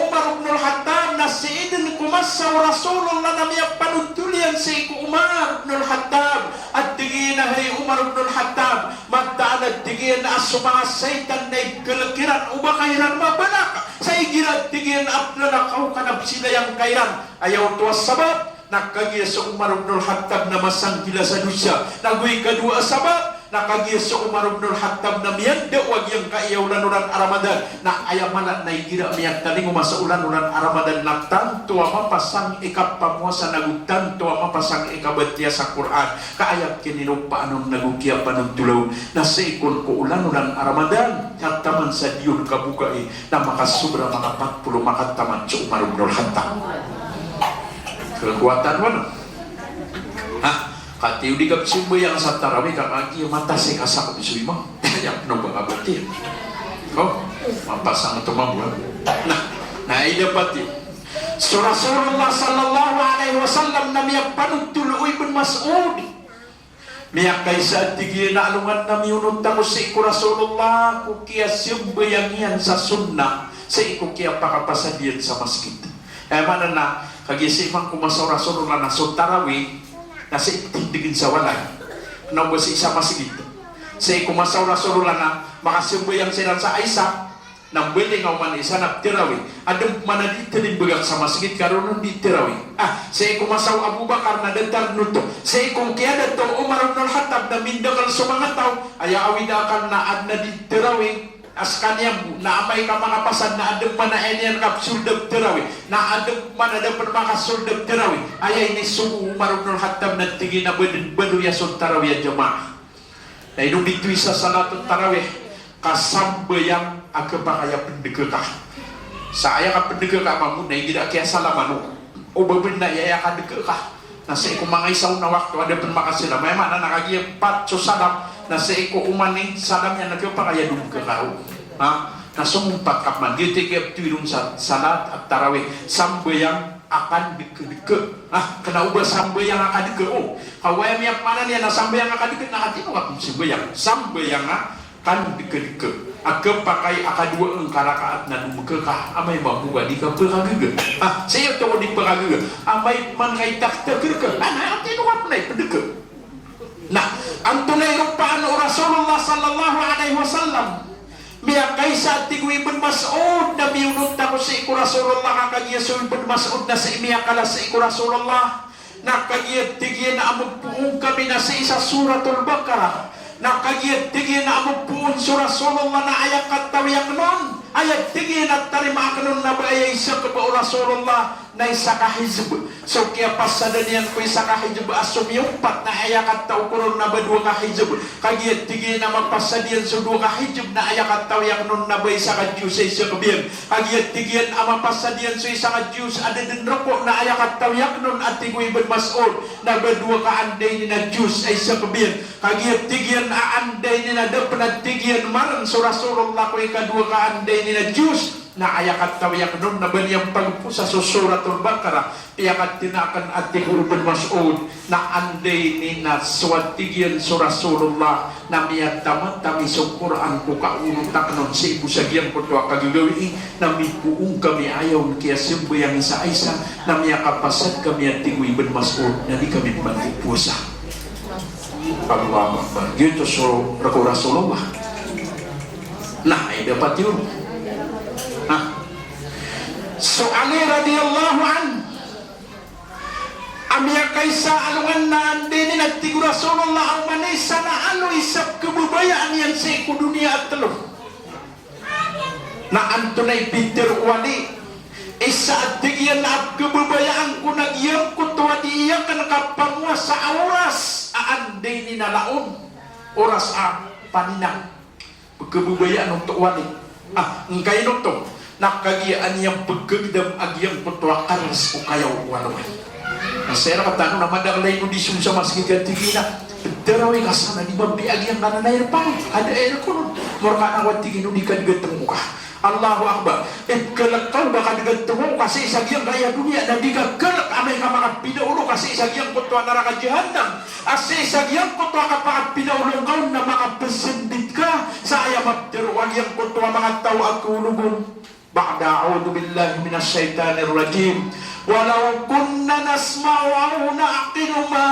S2: Umar ibn al-Hattab na si Idin kumasa Rasulullah na miya panutulian si Umar ibn al-Hattab at tingin na hay Umar ibn al-Hattab magdaan at tingin na mga saitan na ikalakiran o bakairan mabanak sa igirat tingin na aplalakaw kanap sila yung kairan ayaw tuwas sabab nagkagiya sa Umar ibn al-Hattab na masang gila sa dusya naguy kadua sabab nakagiyas sa Umar ibn al-Khattab na miyanda wag yung kaiyaw-ulan-ulan Ramadan na ayaman na igira miyag taling umasa ulan-ulan Ramadan na tanto mapasang ikapamuasa nagutanto mapasang ikabatya sa Quran kaayat kinino paanong nagukya pa ng tulaw na sa ikon ko ulan-ulan Ramadan at taman sa diyon kabukai na makasubra mga 40 makataman sa Umar ibn al-Khattab kekuatan mana kati udi kap sumbo yang sa tarawih kakaki mata se kasak bisu imam yang no bagabati oh mapasang to mabuan nah ida pati Rasulullah sallallahu alaihi wasallam na miyak panutulo ibn Mas'ud miyak kaisa tigi na alungan na miunod tamo si iku Rasulullah ku kia sumbo yang yan sa sunnah sa iku kia pakapasadian sa masjid mana na kagisifang kumasaw Rasulullah na sa tarawih nasa itindigin sa walay na ba si isa masigit sa ikumasaw Rasulullah na makasumbayang silang sa Aisha nang buwede nga man isa na tirawi adang manadita din bagang sa masigit karoon di tirawi sa ikumasaw Abu Bakar na dantar nuto sa ikong kiyada to Umar ibn al-Khattab na mindakal sa mga tao ay awidakan na ad na di tirawi as kanyang naamay ka mga pasad na adang manaenyan kap suldab tirawi na adang manadapad mga suldab tirawi ayay ni sumu Umar ibn al-Khattab na tingin na badu yasun tarawi at jamaah na inong dito sa salatun tarawi kasambayang agabakaya pendega ka sa aya ka pendega ka mamu na hindi kaya salaman o babin na iya ka dega ka nasa iko mga isaw na waktu ada pun makasila may mana nakagiyang patso sadam nasa iko umani sadam yan nagpapakaya dun ka kao na sumumpat kapman dito kaya tuwirong sa salat at tarawih sambayang akan dike-dike kena ubah sambayang akan dike kawaya miyak mana niya na sambayang akan dike nakatino ka kung sambayang akan dike-dike agak pakai dua engkarakaat na dumukeka amay mabuga di ka peragiga saya tahu di peragiga amay mangay taktakirka ati no apnay pedeke nah antunay rupaan Rasulullah sallallahu alaihi wasallam miya kaisa tigwi ibn Mas'ud na miunod na ko sa iku Rasulullah kakagya sa ibn Mas'ud na sa imiya kala sa iku Rasulullah nakagya tigya na amagpuong kami na sa isa suratul Baqarah nakagiyat tigin na amagpuon sa Rasulullah na ayak katawiyak nun ayat tigin at tarima ka nun na ba ay isa ka ba Rasulullah na isa kahizib so kaya pasada niyan ko isa kahizib asumiyumpat na ayak kataw ko nun na ba dua kahizib kagiyat tigin na magpasadiyan sa dua kahizib na ayak katawiyak nun na ba isa ka Diyos ay isa kabiyan kagiyat tigin ang mapasadiyan sa isa ka Diyos ada din rako na ayak katawiyak nun at tigoy ibn Mas'ud na ba dua ka anday ni na Diyos ay isa kabiyan kagiyat tigin aanday ni na dapat tigyan marang sa Rasulullah ko ikadua ka anday ni na Diyos na ayakat tawiyak nun na baniyang pagpusa sa suratul Baqarah iyakat tinakan at tigurban Mas'ud na anday ni na suwatigyan sa Rasulullah na miyat tamat tami sa Quran ko kaunutak nun sa ibu sagyan ko tuwa kagagawi na mipuong kami ayaw kaya simbayang sa Aisha na miyakapasad kami at tigurban Mas'ud na di kami magpupusa Allah Akbar gitu so Rasulullah nah ay dapat yun so Ali radiyallahu an amya kaisa alungan na andini nagtigo Rasulullah ang manisa na isap kebubayaan yan sa iku dunia at talo na antunay Peter wali isa at tigyan na kebubayaan ko nagyang kutuwa diya ka nakapanguwa sa oras aanday ni nalaon oras paninang kebubayaan untuk wali ngkay nito nakagiyaan niyang pagkagdam agyang kutuwa karas o kayaw walawan nasera katano na madaglay no disum sa masjid tigina terawih kasana di babi agyang kananair pa ada air kuno morka awat tigino di kadgateng muka Allahu Akbar kelakau baka diganteng kasi isagyang raya dunia na digagalak amay ka mga pinaulo kasi isagyang kutuwa neraka jahanam asi isagyang kutuwa ka mga pinaulong kaon na mga pesendit ka sa ayamat teruwag yang kutuwa mga tao agkulubong ba'da a'udhu billahi minasyaitanir rajim walau kunna nasma'u aw na'qilu ma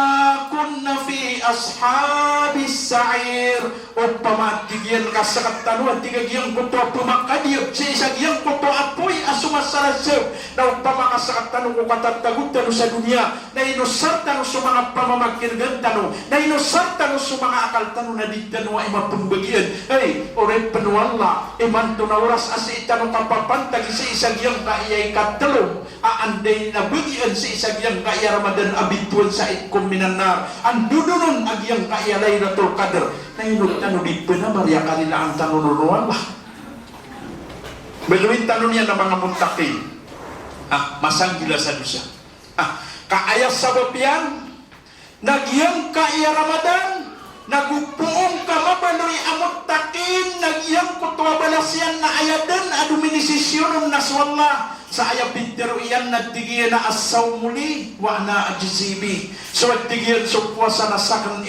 S2: kunna fi ashabis sa'ir. Upama tigyan ka sa katanuan tigagyan ko to pumakadiyot sa isagyan ko to apoy asumasarasyo na upama ka sa katanuan ko katatagutan sa dunia na inusartan sa mga pamamagkirgantan na inusartan sa mga akaltan na digdan wa imapumbagian ay oray panuwala iman to na oras as itanong kapapantag sa isagyang kaiyay katalong aanday na bagian sa isagyang kaya Ramadan abituan sa itkom minanar ang dudunon agyang kaya Laylatul Qadr na inutano di penamarya kanila ang tanununuan ba beluin tanong niya ng mga muntakin masanggila sa dusya kaayas sabab yan nagyang kaya Ramadan nagupuong ka mabaloy amot takin nagyang kutwa balasyan na ayadan aduminisisyonon naswallah sa ayabintero iyan nagtigiyan na asaw muli wa na ajisibi so nagtigiyan so puwasa na sakang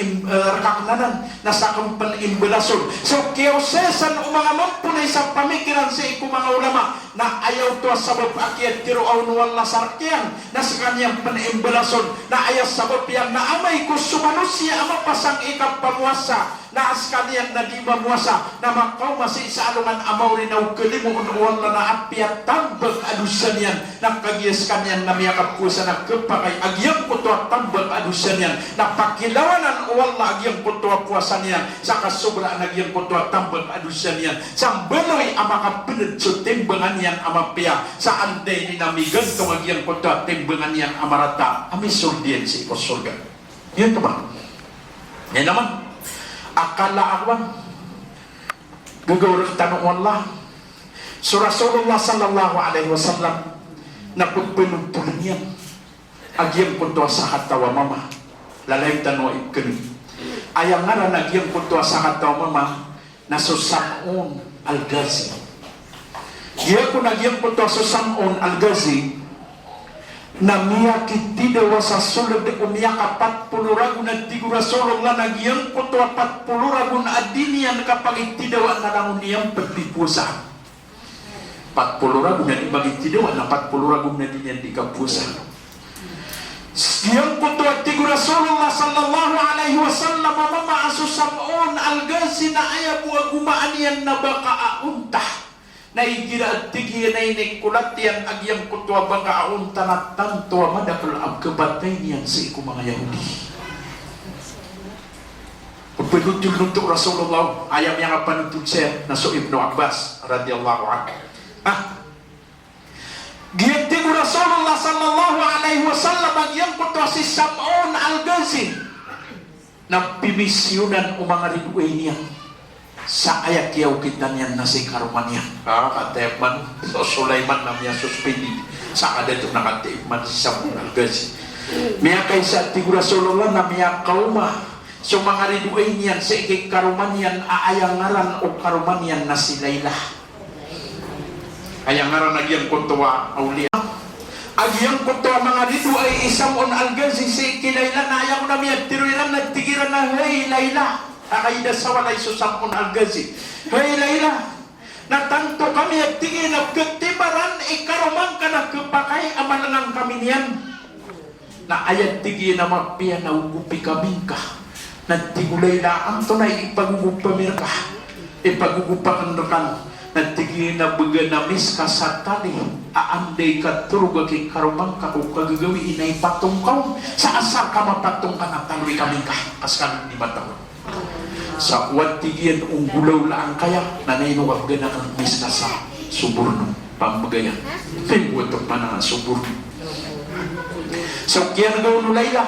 S2: kaknanan na sakang panimbalason so kiyosesan o mga mampunay sa pamikiran sa iku mga ulama na ayaw to sabab akyat tiro aw nuwal lasarkian na sa kanyang panimbalason na ayaw sabab yan na amay ko sumanusya ama pasang ikap pamuasa na askalian na di mamuasa na makaw masih sa alungan amaw rin na ukalimu unuwal na apiat tambag adusan yan na kagyas kanyan na miyakap ko sa nagkapakay agyang ko to at tambag adusan yan na pakilawanan uwal na agyang ko to at puwasan yan sa kasobra agyang ko to at tambag adusan yan sa baloy amakapinad so timbangan yan amapia sa anday ni namigan to agyang ko to at timbangan yan amarata amisuldian si ikosulga yun to ba? Yan naman akala akwan gagawin tanong Allah so Rasulullah sallallahu alaihi wasallam napagpinugtulan yan agyang kunto sa katawa mama lalay tanong ikani ayang nga na agyang kunto sa katawa mama na Sam'un al-Ghazi iya ko agyang kunto sa Sam'un al-Ghazi na miyakiti daw sa sulod de umiyak 40 ragun at tigo Rasulullah nagyang kuto 40 ragun at diniyan kapag itidaw na lang niyang pagpipusa 40 ragun at ibang itidaw na 40 ragun na diniyan di kapusa yang kuto at tigo Rasulullah sallallahu alaihi wasallam mamaaso Sam'un al-Ghazi na ayaw gumaan yan na baka auntah naigira at tigyan na inikulat yan agyang kutwa baka aunta na tanto madakal ang kabatay niyan sa iku mga Yahudi pagpinutuluntok Rasulullah ayam yang panutun siya na so Ibnu Abbas radiyallahu anhu giyati ko Rasulullah sallallahu alaihi wasallam agyang kutwa si Sam'un al-Ghazi na pimisyonan o mga rinway niya sa ayak yaw kita niyan na si karuman niya kateman so Sulaiman namanya suspended sa kada ito nakateman si Sam'un al-Ghazi miya kay sa tigo Rasulullah na miya kauma so mga riduay niyan sa ikay karuman niyan aayangaran o karuman niyan na si Layla ayangaran nagyan kuntuwa aulia agyang kuntuwa mga riduay Sam'un al-Ghazi sa ikay Layla na ayang na miya tiruiran nagtigiran na hey Layla akaida sa walay so Sam'un al-Ghazi hey Layla natanto kami at tingin na ketibaran ikaruman ka na kapakay amalangang kami niyan na ayat tingin na mapiya na ugupi kami ka nagtigulay na ang to na ipagugupamir ka ipagugupakan kan nagtigin na baga na mis ka sa tali aanday ka turuga kay karuman ka kung kagagawi inay patong ka sa asar ka mapatong ka na taloy kami ka kas kami ni batang sa uwat tigyan unggulaw lang kaya nanaynuwag gana ang mis na sa suburno pambagayan pimbutok pa na suburno so kaya nagaw no Layla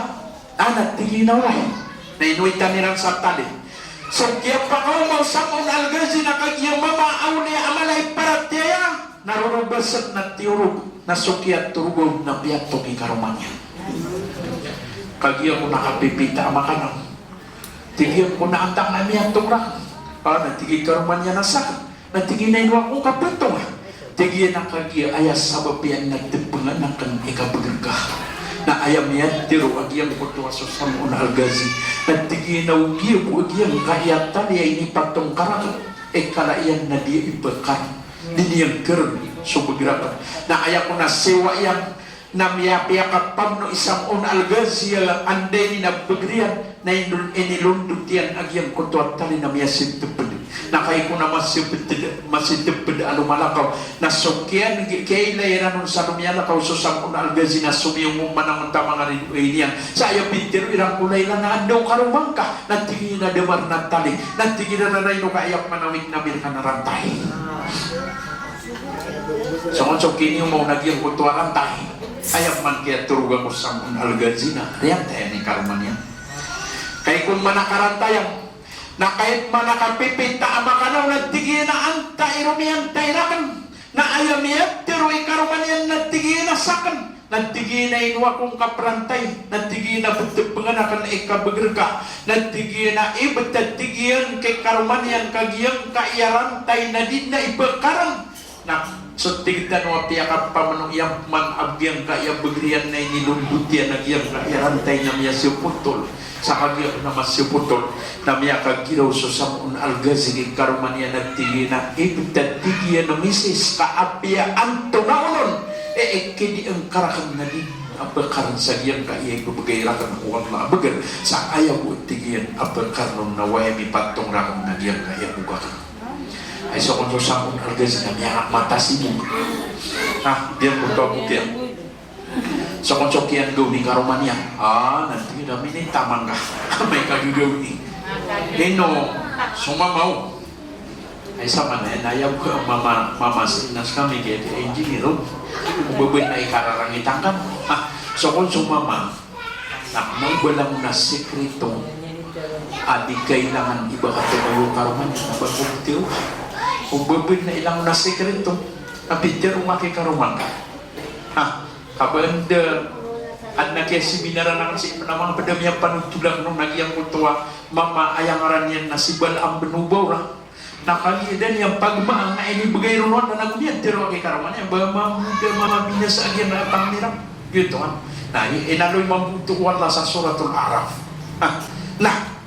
S2: anak tiginaw lang nainuitan nilang sa tali so kaya pangawmaw Sam'un al-Ghazi na kagya mamaaw niya amalay paratya narurubasat na tiurog na sukyat turugaw na biyatok ikaruman niya kagya mo nakapipita makanang tigyan ko na antang namin ang tungrak natigay karuman niya nasak natigay na inuwa kong kapitong tigyan na kagya ayas sa babiyan nagtipungan ng kang ikabagirka na ayam niya tiro agyang kutuwa sa Sam'un al-Ghazi natigay na ugyo po agyang kayatan niya inipatong karak kalaiyan na di ibakar di niyang karoon so bagirakan na ayaw ko na sewa yan namyapiakat pamno isang on algazia anday ni nabagrian na inilundot yan agyang kutuat tali na miyasin tupad na kay ko na masitupad alumalakaw na sukyan kay layran nun sa lumyalakaw so sa on algazi na sumiyong manang tamang rin sa ayaw bintiro irang kulay lang na andaw karumang ka natigin na damar na tali natigin na nanay no kaayap manawig na mirka na rantay so kung kini mo nagyang kutuan rantay ayam man kaya turuga ko sa algazina riyan tayo ni karuman yan kaya kung manakarantayang na kahit manakapipit na amakanaw nagtigil na antay rumiyan tayo nakan na ayam yan pero ikaruman yan nagtigil na sakan nagtigil na inwa kong kaprantay nagtigil na betagbangan akan ikabagrika nagtigil na ibat nagtigil kay karuman yan kagiyang kaiyarantay na din na ibakaran na so tigdan mo piyakap pamanong iyang man-abyang kaya bagriyan na inilundutian na iyang kairantay na miya siyuputol sa kagiyang na masyuputol na miya kagiraw so samun algazig karuman niya nagtigi na ibigdatigyan na misis kaapya anto na unon kedi ang karakan na din abakaran sa iyang kaya ibabagayrakan kuwang maabagar sa ayaw ko tigiyan abakaran na wayami patong rakam na iyang kaya bukakan ay so kung sa akong algaz na miyak mata sibuk diyan po ito po tiyan so kung kiyan gawin karuman niya nanti namin ay tamang ka may kagagawin no sumamaw ay sa manan ayaw ko mamasinas kami kaya engineer bubay na ikararangitang ka so kung sumama nang walang na sekreto di kailangan iba ka tumayo karuman niya nabagpuptiyo kung babid na ilang na sekreto napitya rumaki karuman ka kabanda at nakiasibinara na kasi na mga padamiyang panutulak nung nagyang kutuwa mama ayangaran yan na si Balaam benubaw ra nakalidan yung pagmaang na inibigay runuan na nagunyan tiro kay karuman yan mama binasa agyan na pangmirang yun to na inaloy mabutuwan la sa suratul Araf na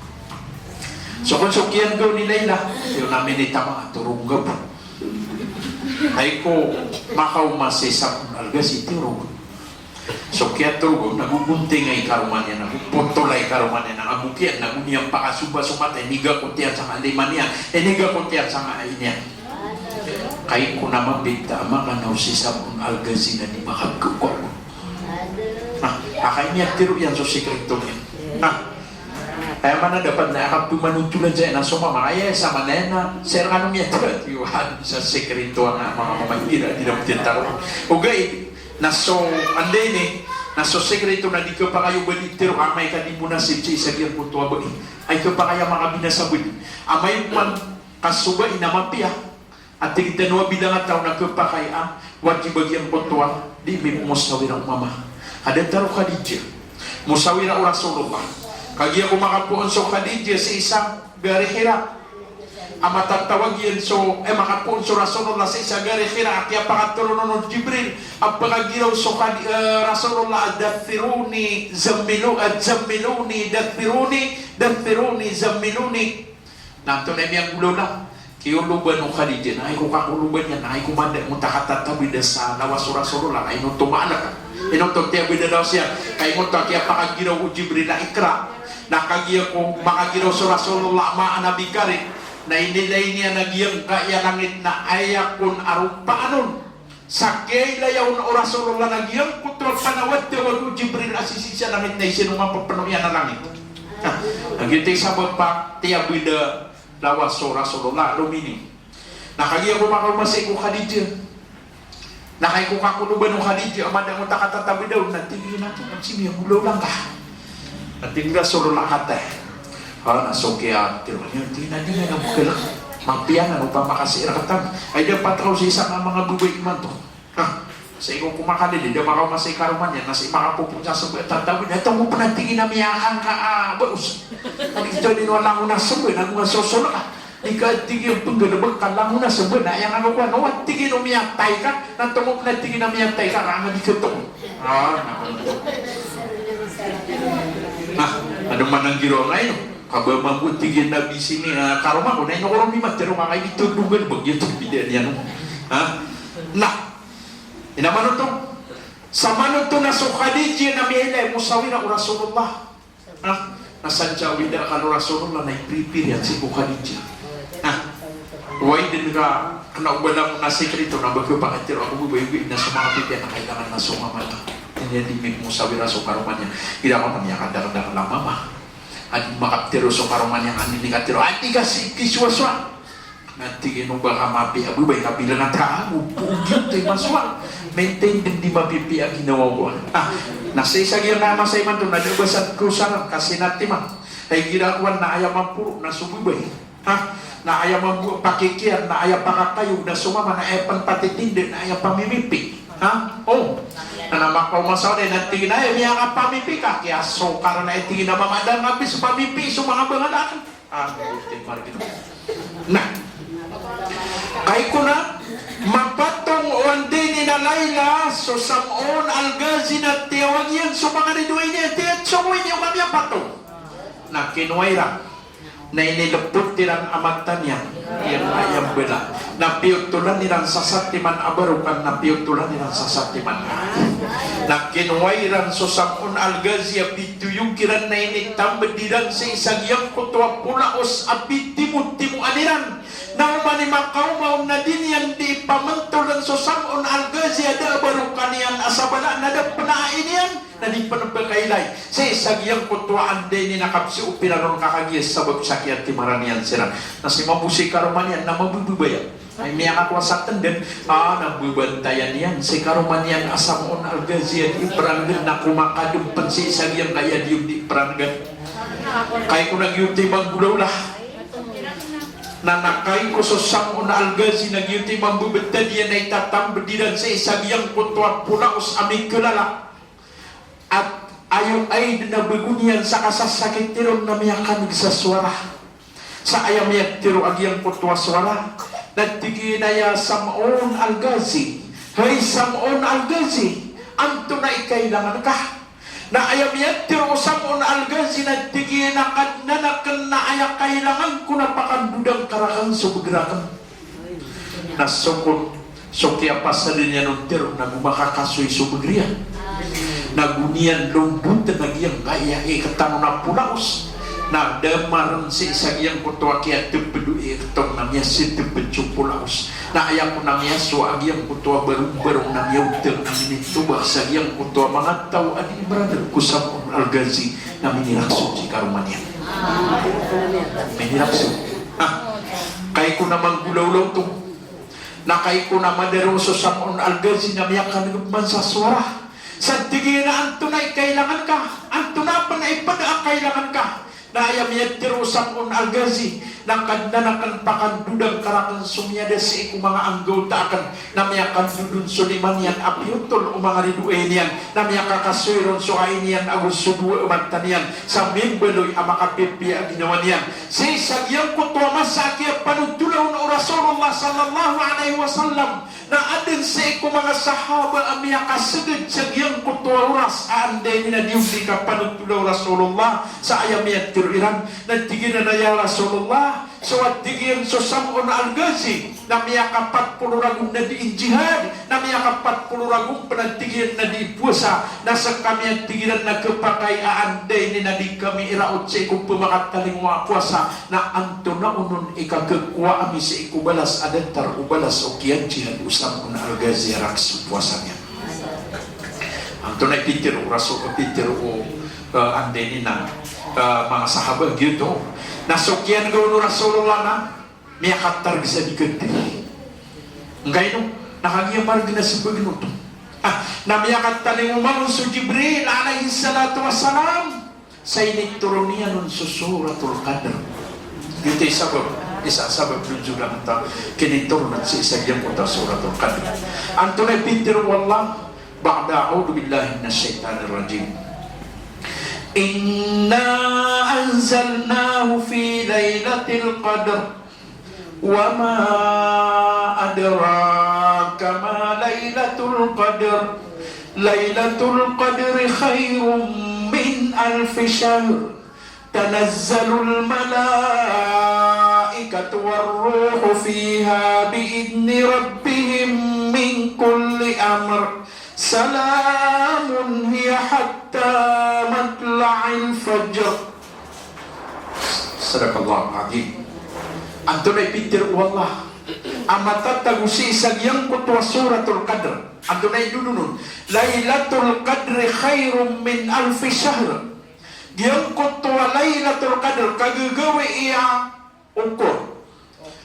S2: so kung sukyan gaw ni Layla yun namin ita mga turong gaw ay ko makaw masisa kung algas itirong sukyan turong nagugunting ay karuman yan naguputulay karuman yan nagabukyan naguniyang pakasuba sumatay niga ko tiyan sa kaliman niya niga ko tiyan sa kain niya kay ko naman bigta makanaw sisa kung algas na di makagkukwa akain niya tiro yan so sekreto niya kaya mana dapat na akap tumanuntulan dyan na sumama kaya sa manena sir anong yan tiwan sa sekreto ang mga mamahira di na matintaro okay naso anday ni naso sekreto na di ka pa kayo balitiro amay ka di mo na sipsi sa gyan po tuwa ba ay ka pa kaya mga binasabod amay man kasuba inamapia at tigdanwa bilang at tao na ka pa kaya wag ibagyan po tuwa di may musawir ang mama hadantaro ka di dyan musawir ang Rasulullah kagi ako makapuon so Khadijah sa isang garihira amatatawag yan so makapuon so Rasulullah sa isang garihira at yung pakatulunod Jibril ang pagagiraw so Rasulullah dathiruni zammiluni dathiruni zammiluni nato na yung gulo na kiyuluban ng Khadijah na ay ko kakuluban yan na ay kumanda mo takatatabi sa lawas so Rasulullah ay nung tumalak inutong tiya bida daw siya kay mo kaya pakagiraw o Jibril na ikra nakagiya kung makagiraw sa Rasulullah maanabigari na inilay niya nagyang kaya langit na ayakon arupaanon sa kailayaw na Rasulullah nagyang kutro panawad tawag o Jibril asisi siya langit na isinumang papanuyan na langit nagyutik sa bapa tiya bida lawas sa Rasulullah lumini nakagiya kung makalmasay ko Khadijah nakay kung kakuluban ng Khadijah amanda mo takatatabi daw natigil natin ang simiyang ulo lang ka natigil solo lahat nasukya tiro niya tinadi na nabukala magpiyanan upang makasira katang ay dapat raw sa isang mga bubay iman to sa ikong kumakali di makaw masay karuman yan nasa makapupunta sa tatabi na ito mo panatigin na miyakan ka baus at ito din walang unang sabi na mga sosolo ka ikatigil panggalabag ka lang unang sabi na yung ano ko ano at tigil umiyatay ka nang tumok na tigil na umiyatay ka rama di ka ito ano man ang giro ngayon kaba mabutigin na bisi ni karuma ko na inokorong ni matero mga itulugan bagyo ito bidan yan na inaman ito Sa manod to na so Khadija na mihilay musawira o Rasulullah. Nasadya wida ka no Rasulullah na i-prepare yan si Khadija. Huwag din ka kanaubalang na sekreto na bagpapakatiro ako bubuhay na sa mga pipian na kailangan na sumamata. Hindi dimik mo sa wira so karuman niya. Hindi ako namiyakan dagang lang mama. At makaptiro so karuman niya kanin ni katiro. At tiga si kiswaswa. Nanti kinong baka mapi abubay kabilang at kaamo. Pugyot ay maswa. Maintain din di mapipi ang ginawa ko. Nasisag yung nama sa iman doon. Nadibas at krusaran kasi natimang. Ay ginagawa na ayaw mampuro na sumubay. Na ayaw pakikiyan, na ayaw pakakayo, na sumama, na ayaw patitindi, na ayaw pamimipi. Na namakaw masaw din, at tingin na ayaw niya ka pamipi ka. Kaya so, karan na tingin na mamadang abis, pamipi, so mga bangalaan. Kay ko na, mapatong uwandi ni na Layla, so Sam'on Al-Ghazi na tiyawag yan, so mga riduay niya, tiyat sumuin yung mamaya patong. Na kinuwayra. Na inilapot nilang amatan niya yung ayam bela na piutulan nilang sasatiman abarukan na piutulan nilang sasatiman na kinuwairan so Sam'on Al-Ghazi apituyukiran na initambad nilang sa isang yang kutwa pulaos apitimu-timu aniran na umani makaumaw na din yan di pamantulan so Sam'on Al-Ghazi ada abarukan yan asabala na da panain yan na di panapakailay sa isagyang kutuaan din ni nakapsi o pinaron kakagiyas sa babsakyan timaranian sila na si mabusi karuman yan na mabububaya ay may akakwasatan din nabubantayan yan si karuman yan Sam'on Al-Ghazi at ipranggan na kumakadumpan si isagyang kaya di ipranggan kaya ko nagyuti maggulaw lah na nakay ko sa Sam'on Al-Ghazi nagyuti magbubantay yan ay tatambadiran sa isagyang kutuan pulaos aming kilala at ayaw ay nabagunian sa kasasakit tiro na miyakan sa suara sa ayam yak tiro agyang kutwa suara nagtiginaya Sam'on Al-Ghazi hay Sam'on Al-Ghazi anto na ikailangan ka na ayam yak tiro Sam'on Al-Ghazi nagtiginakan nanakan na ayak kailangan ko na pakandudang karakan subgrakan nasukon so kaya pasalin niya nung tiro na gumakakasoy subagriyan nagunian lumbut nagyang kaya ikatano na pulaos na damaran si isagyang kutwa kaya tepedu ikatong namya si tepecung pulaos na ayang ko namya so agyang kutwa barong-barong namya util namin ito ba sagyang kutwa mga tao adi brother ko Sam'on Al-Ghazi na minilakso si karuman yan minilakso kaya ko naman gulaw-law to na kaya ko naman deroso Sam'on Al-Ghazi na miyakan nagman sa suara sa tigil na anto na kailangan ka anto na pa na ipada kailangan ka na ayam yatiro Sam'on Al-Ghazi nang kadnanakan pakandudang karakan sumyada si iku mga anggota akan na miyakan dudun suliman yan apyutol o mga riduin yan na miyakakasuiron suain yan agus suduwa umantan yan sa mimbeloy ang makapipi ang ginawan yan si sagyang kutwa masakya panudulaw na Rasulullah sallallahu alaihi wasallam na adin sa iku mga sahaba ang miyakasagad sagyang kutwa oras aanday nila diubli ka panudulaw Rasulullah sa ayam yatiro iran nagtigin na ya Rasulullah so at tigil so Sam'on Al-Ghazi na miyakapat puluragong na di jihad na miyakapat puluragong panagtigil na di puasa nasa kami at tigilan na kapakay aanday ni na di kami iraot sa ikong pumakataling mga puasa na anto na unon ikagagwa ami sa ikubalas adentar ubalas o kiyan jihad Sam'on Al-Ghazi raks puasa niya anto na ititiro raso o titiro o anday ni na mga sahabat gitu nasukyan ko no Rasulullah na miyakatar bisa digante ngay no nakagiyamar gina sa pagnuto na miyakatar ni umang so Jibril alaihi salatu wassalam sa inituro niya nun sa suratul Qadr dito isa sabab nun juga nata kinituro nun sa isagyang kota suratul Qadr antunay pintir wallah ba'da a'udhu billahi minasyaitanir rajim Inna anzalnahu fi laylatil qadr wa ma adraka ma laylatul qadr laylatul qadri khairum min alfi shahr tanazzalul malaikatu warruhu fiha biidni rabbihim min kulli amr salamun hiya hatta matla'il fajr. Sadaqallahu azim. Anto na ipitir wallah amatat tagusi sagyang kutwa suratul qadr. Anto na idununun Lailatul Qadri khairum min alfi syahr. Giyang kutwa Lailatul Qadr kagagawa iya ukur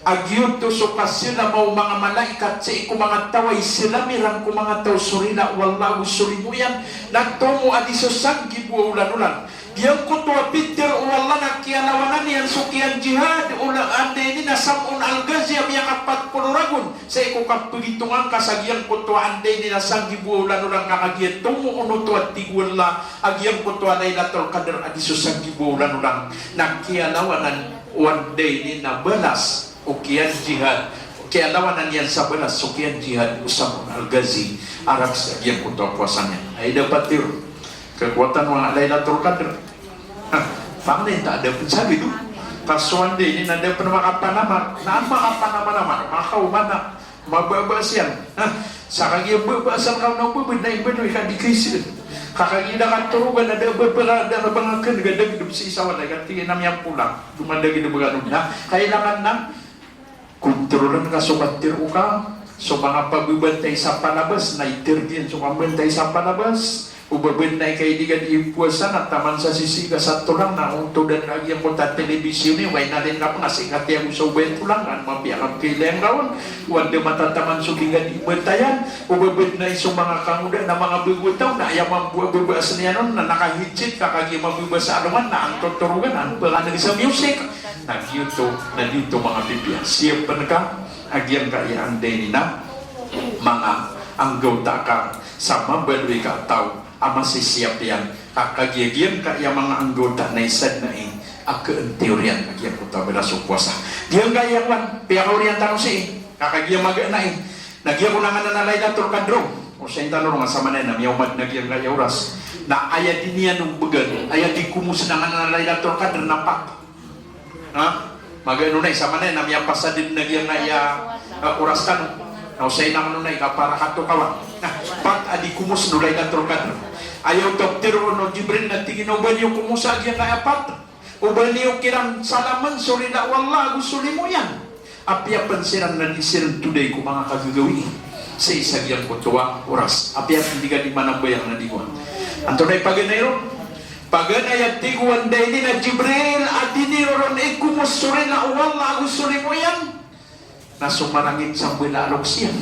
S2: agyut to sukas sila mau mga malaikat sa iku mga taway sila mirang ko mga taw surila wallahu sulimuyan nagtungo adi susag gibuulan-ulan. Yang kutua Peter wallah nakialawanan yang sukian jihad ulang ande ini nasamun al-gazi yang kapat puluragun sa iku kapigitungan kasagiang kutua ande ini nasang gibuulan-ulan kakagian tungo unutuat tigulah agyang kutua Lailatul Qadr adi susag gibuulan-ulang nakialawanan one day ini nabalas ukian jihad kialawanan yang sabalas ukian jihad usamun al-gazi Arab sagiang kutua puasanya ay dapat tiru kekuatan mga Lailatul Qadr. Pangin tak ada pun sabi tu. Kasuan dia ini ada pun makapanama. Nama apa nama makau mana mababasian. Sakagi bebasan kau nak bebenai benoi kan dikisir. Kakagi dah kan turugan ada beberapa ada bangakan gadang hidup si sawan kan tinggi nam yang pulang. Cuma ada gitu beganun. Kailangan nang kontrolan kasubatir uka. So mga pagbibantay sa palabas na itirgin so pambantay sa palabas ubabantay kay di ka ipuasan at taman sa sisi ka sa tulang na unto dan lagi ang punta telebisyon ni way na rin ka pa kasi kati ang usaw tulang ang mapiyakap kailang rawan wanda matataman subigan ibantayan ubabantay so mga kanguda na mga bugutaw na ayaw mabubuas niya nun na nakahitsit kakagi mabubas sa aluman na ang tuturugan ano ba ka sa music na dito mga bibya siya pa na ka agyang kayaan din na mga anggota ka sa mabalwi ka tao ama sisiyap yan kakagyagian kaya mga anggota na isad na akauntiurian agyang kuta belasok puasa diyan kaya man piyakurian tanong si kakagyang mag-anain nagyang ko naman na Lailatul Qadr o sa intanong nga sa manen na miyawmad nagyang kaya oras na aya din niya nung bagan aya di kumus naman na Lailatul Qadr na pak ha magano na isa man na miya pasadin nagyang aya oras kan no say nang nunay ka para kato kawan pat adi kumus no Lailatul Qadr ayaw dokter no Jibril na tingin uban yung kumusa agyan kaya pat uban yung kirang salaman surila wallah gusto mo yan apya pansiran na disiran today kung mga kagagawi sa isagyang kutuwa oras apya hindi ka di manabayang na diwan anto na ipaganayro paganayat tiguan dahil na Jibril at diniron ikumusuri na wala gusuri mo yan na sumarangit sa bilalog siya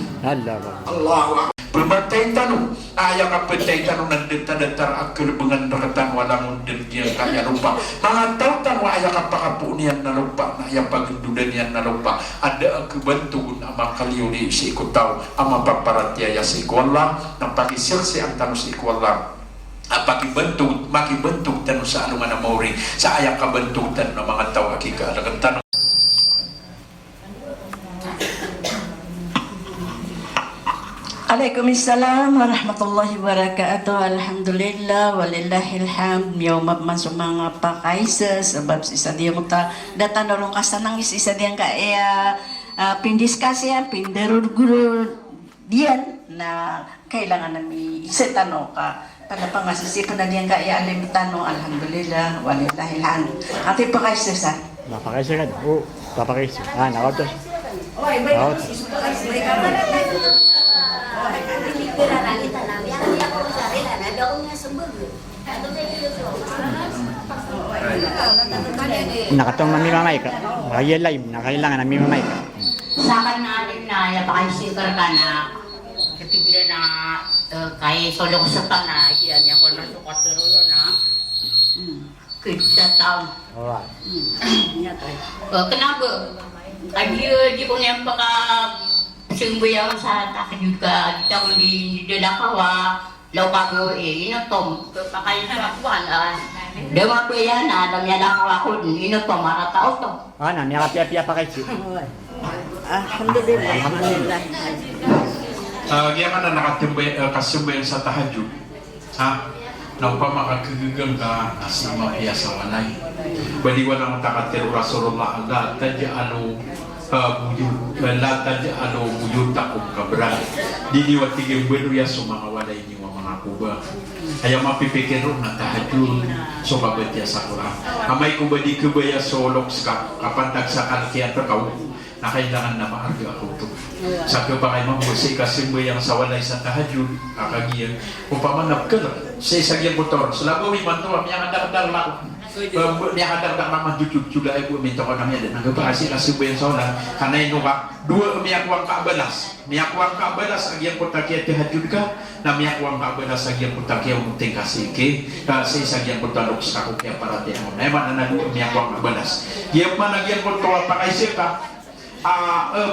S2: Allah berbatay tanong ayaw ka patay tanong nagdita-datar at kalabangan nakatan walang undan diyan kaya lupa mga tautan wa ayaw ka pakapunian na lupa na ayaw pagundudan yan na lupa ada kebantuan ama kaliyo di si ikutaw ama paparatiaya si ikwala na pakisirsi ang tanong si ikwala makibentuk tan sa alungan na mauri sa ayak kabentutan ng mga tao hakika alagan tanong
S3: Waalaikumsalam warahmatullahi wabarakatuh. Alhamdulillah walillahil hamd. Miyawmab man sa mga pakaisa sebab isa dia muta datan dorong kasanang isa dia ka pindiskasya pindarur guru dian na kailangan nami isetano ka pada pangasisipan na diyan ka alim tano alhamdulillah walillahil hamd. Ati pakaisa sa
S4: Papakaisa ka daw. Papakaisa. Nakautos.
S3: Oy, bay.
S4: Nakatong mamimamay ka. Kaya live. Nakailangan namimamay ka.
S5: Sa akin natin na napaka-sticker ka na kapigilan na kaya solo ko sa na iyan niya ko na sukat pero yun ha. Kita taon.
S4: Alright.
S5: Kenapa? Di ko niya paka sumbuyan sa takid ka dito kung di dalakawa law kago inotom pakain sa kuan dewa ko yan alam niya lakawa ko inotom maratao to
S4: Niya kapia-pia pakaisa.
S3: Alhamdulillah. Alhamdulillah.
S2: Kaya ka na nakasumbayan sa tahajud ha nang pa makakagagang ka asima piya sa walay baliwan ang takatir Rasulullah Allah taja'alu buyut latad buyut akong kabral diniwatigin bueno ya so mga walay ni mga kuba kaya mapipikir na tahajud so babat ya sakura amay kuba di kubaya solok ka kapan dagsakan kaya kau na kailangan na maarga ako ito sa kabakay mamusik kasi mo yung sawalay sa tahajud kakagiyan kung pamanap ka lang sa isang yung motor selago may mantuwa miyang andar-andar lang miyang andar-andar naman jujud ay po minto ko namin yan nagabasi kasi mo yung sawalan kanay nuka dua miyang kuwang kaabalas agyan ko takya tahajud ka na miyang kuwang kaabalas agyan ko takya umuting kasiki kasi isang yan ko talok sa kung kaya parati mo na yaman na dua miyang kuwang kaabalas yan man agyan ko tuwa pa kaisi ka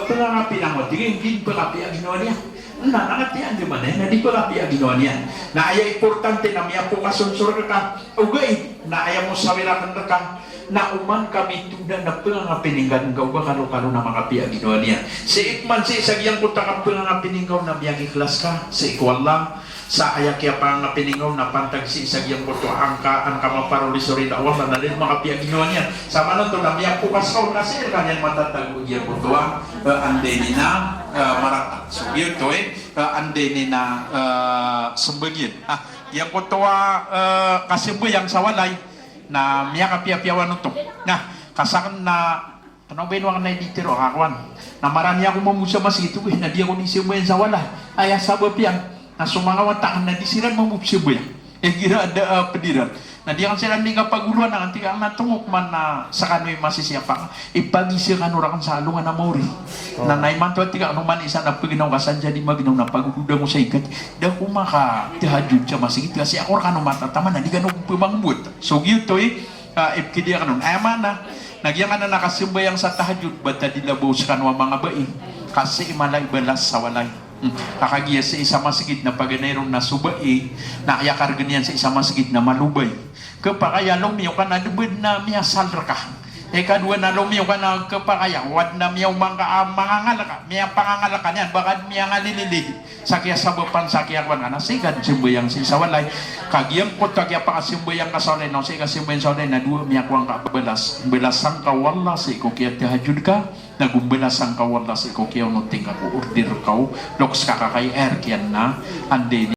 S2: pengangapi namo hindi pengapi ang ginawa niya nangatian di mana na di pengapi ang ginawa niya na aya importante na miya po kasunsur ka ugay na aya mo sawirakan ka na uman kami tunda na pengangapi ninggan kau ba kalau na mangapi ang ginawa niya si ikman si sagyang puta ka pengangapi ninggaw na miyang ikhlas ka si ikwala sa aya kaya pang piningaw na pantag si sagyang puto angka maparoli suri Allah na din mga ginawa niya sama nun to na miyak pukas kaw kasi kanyan matatago iya puto ande ni na maratat so yun to ande ni na sembagin yang puto kasi mo yang sawalay na miyak api-apiawan nito nah kasakan na tanong benwang na ditiro akawan na marami ako mamusa mas ito na di ako nisimo yan sawalay ay sabab yan na sumangawan takan na disiran mamupsibo yan kira ada pediran na di kan sila nga paguluan na nanti ang natungok man na sa kano'y masisiyapa ipagisi kan orang sa alungan na mauri na naiman to at tiga ano man isa na paginaw kasan dyan di maginaw na paguluda mo sa ikat da kumaka tihajud siya masigit kasi ako kan matataman na di ganun pumangbuot so gito ipkidia ka nun ayaman na nagyang na nakasimbayang sa tahajud bata dilabos kanwa mga baing kasi imalay balas sa walay kakagiya sa isa masigit na paganayron na subai na ayakar ganyan sa isa masigit na malubay kapakaya lumiyo ka na dubid na miya salra ka kadua na lumiyo ka na kapakaya wad na miyaw mangangalaka miya pangangalaka niyan bakad miya ngalilili sakya sabapan sakya kwan na sigad simbayang si sawalay kagiyang ko tagya pa kasimbayang kasalay no si kasimbayang salay na dua miya kwang kabelas belasang kawala si ko kaya tahajud ka nagumbelasang kawala si ko kaya no tingka ko order kau loks kakakay kian na ande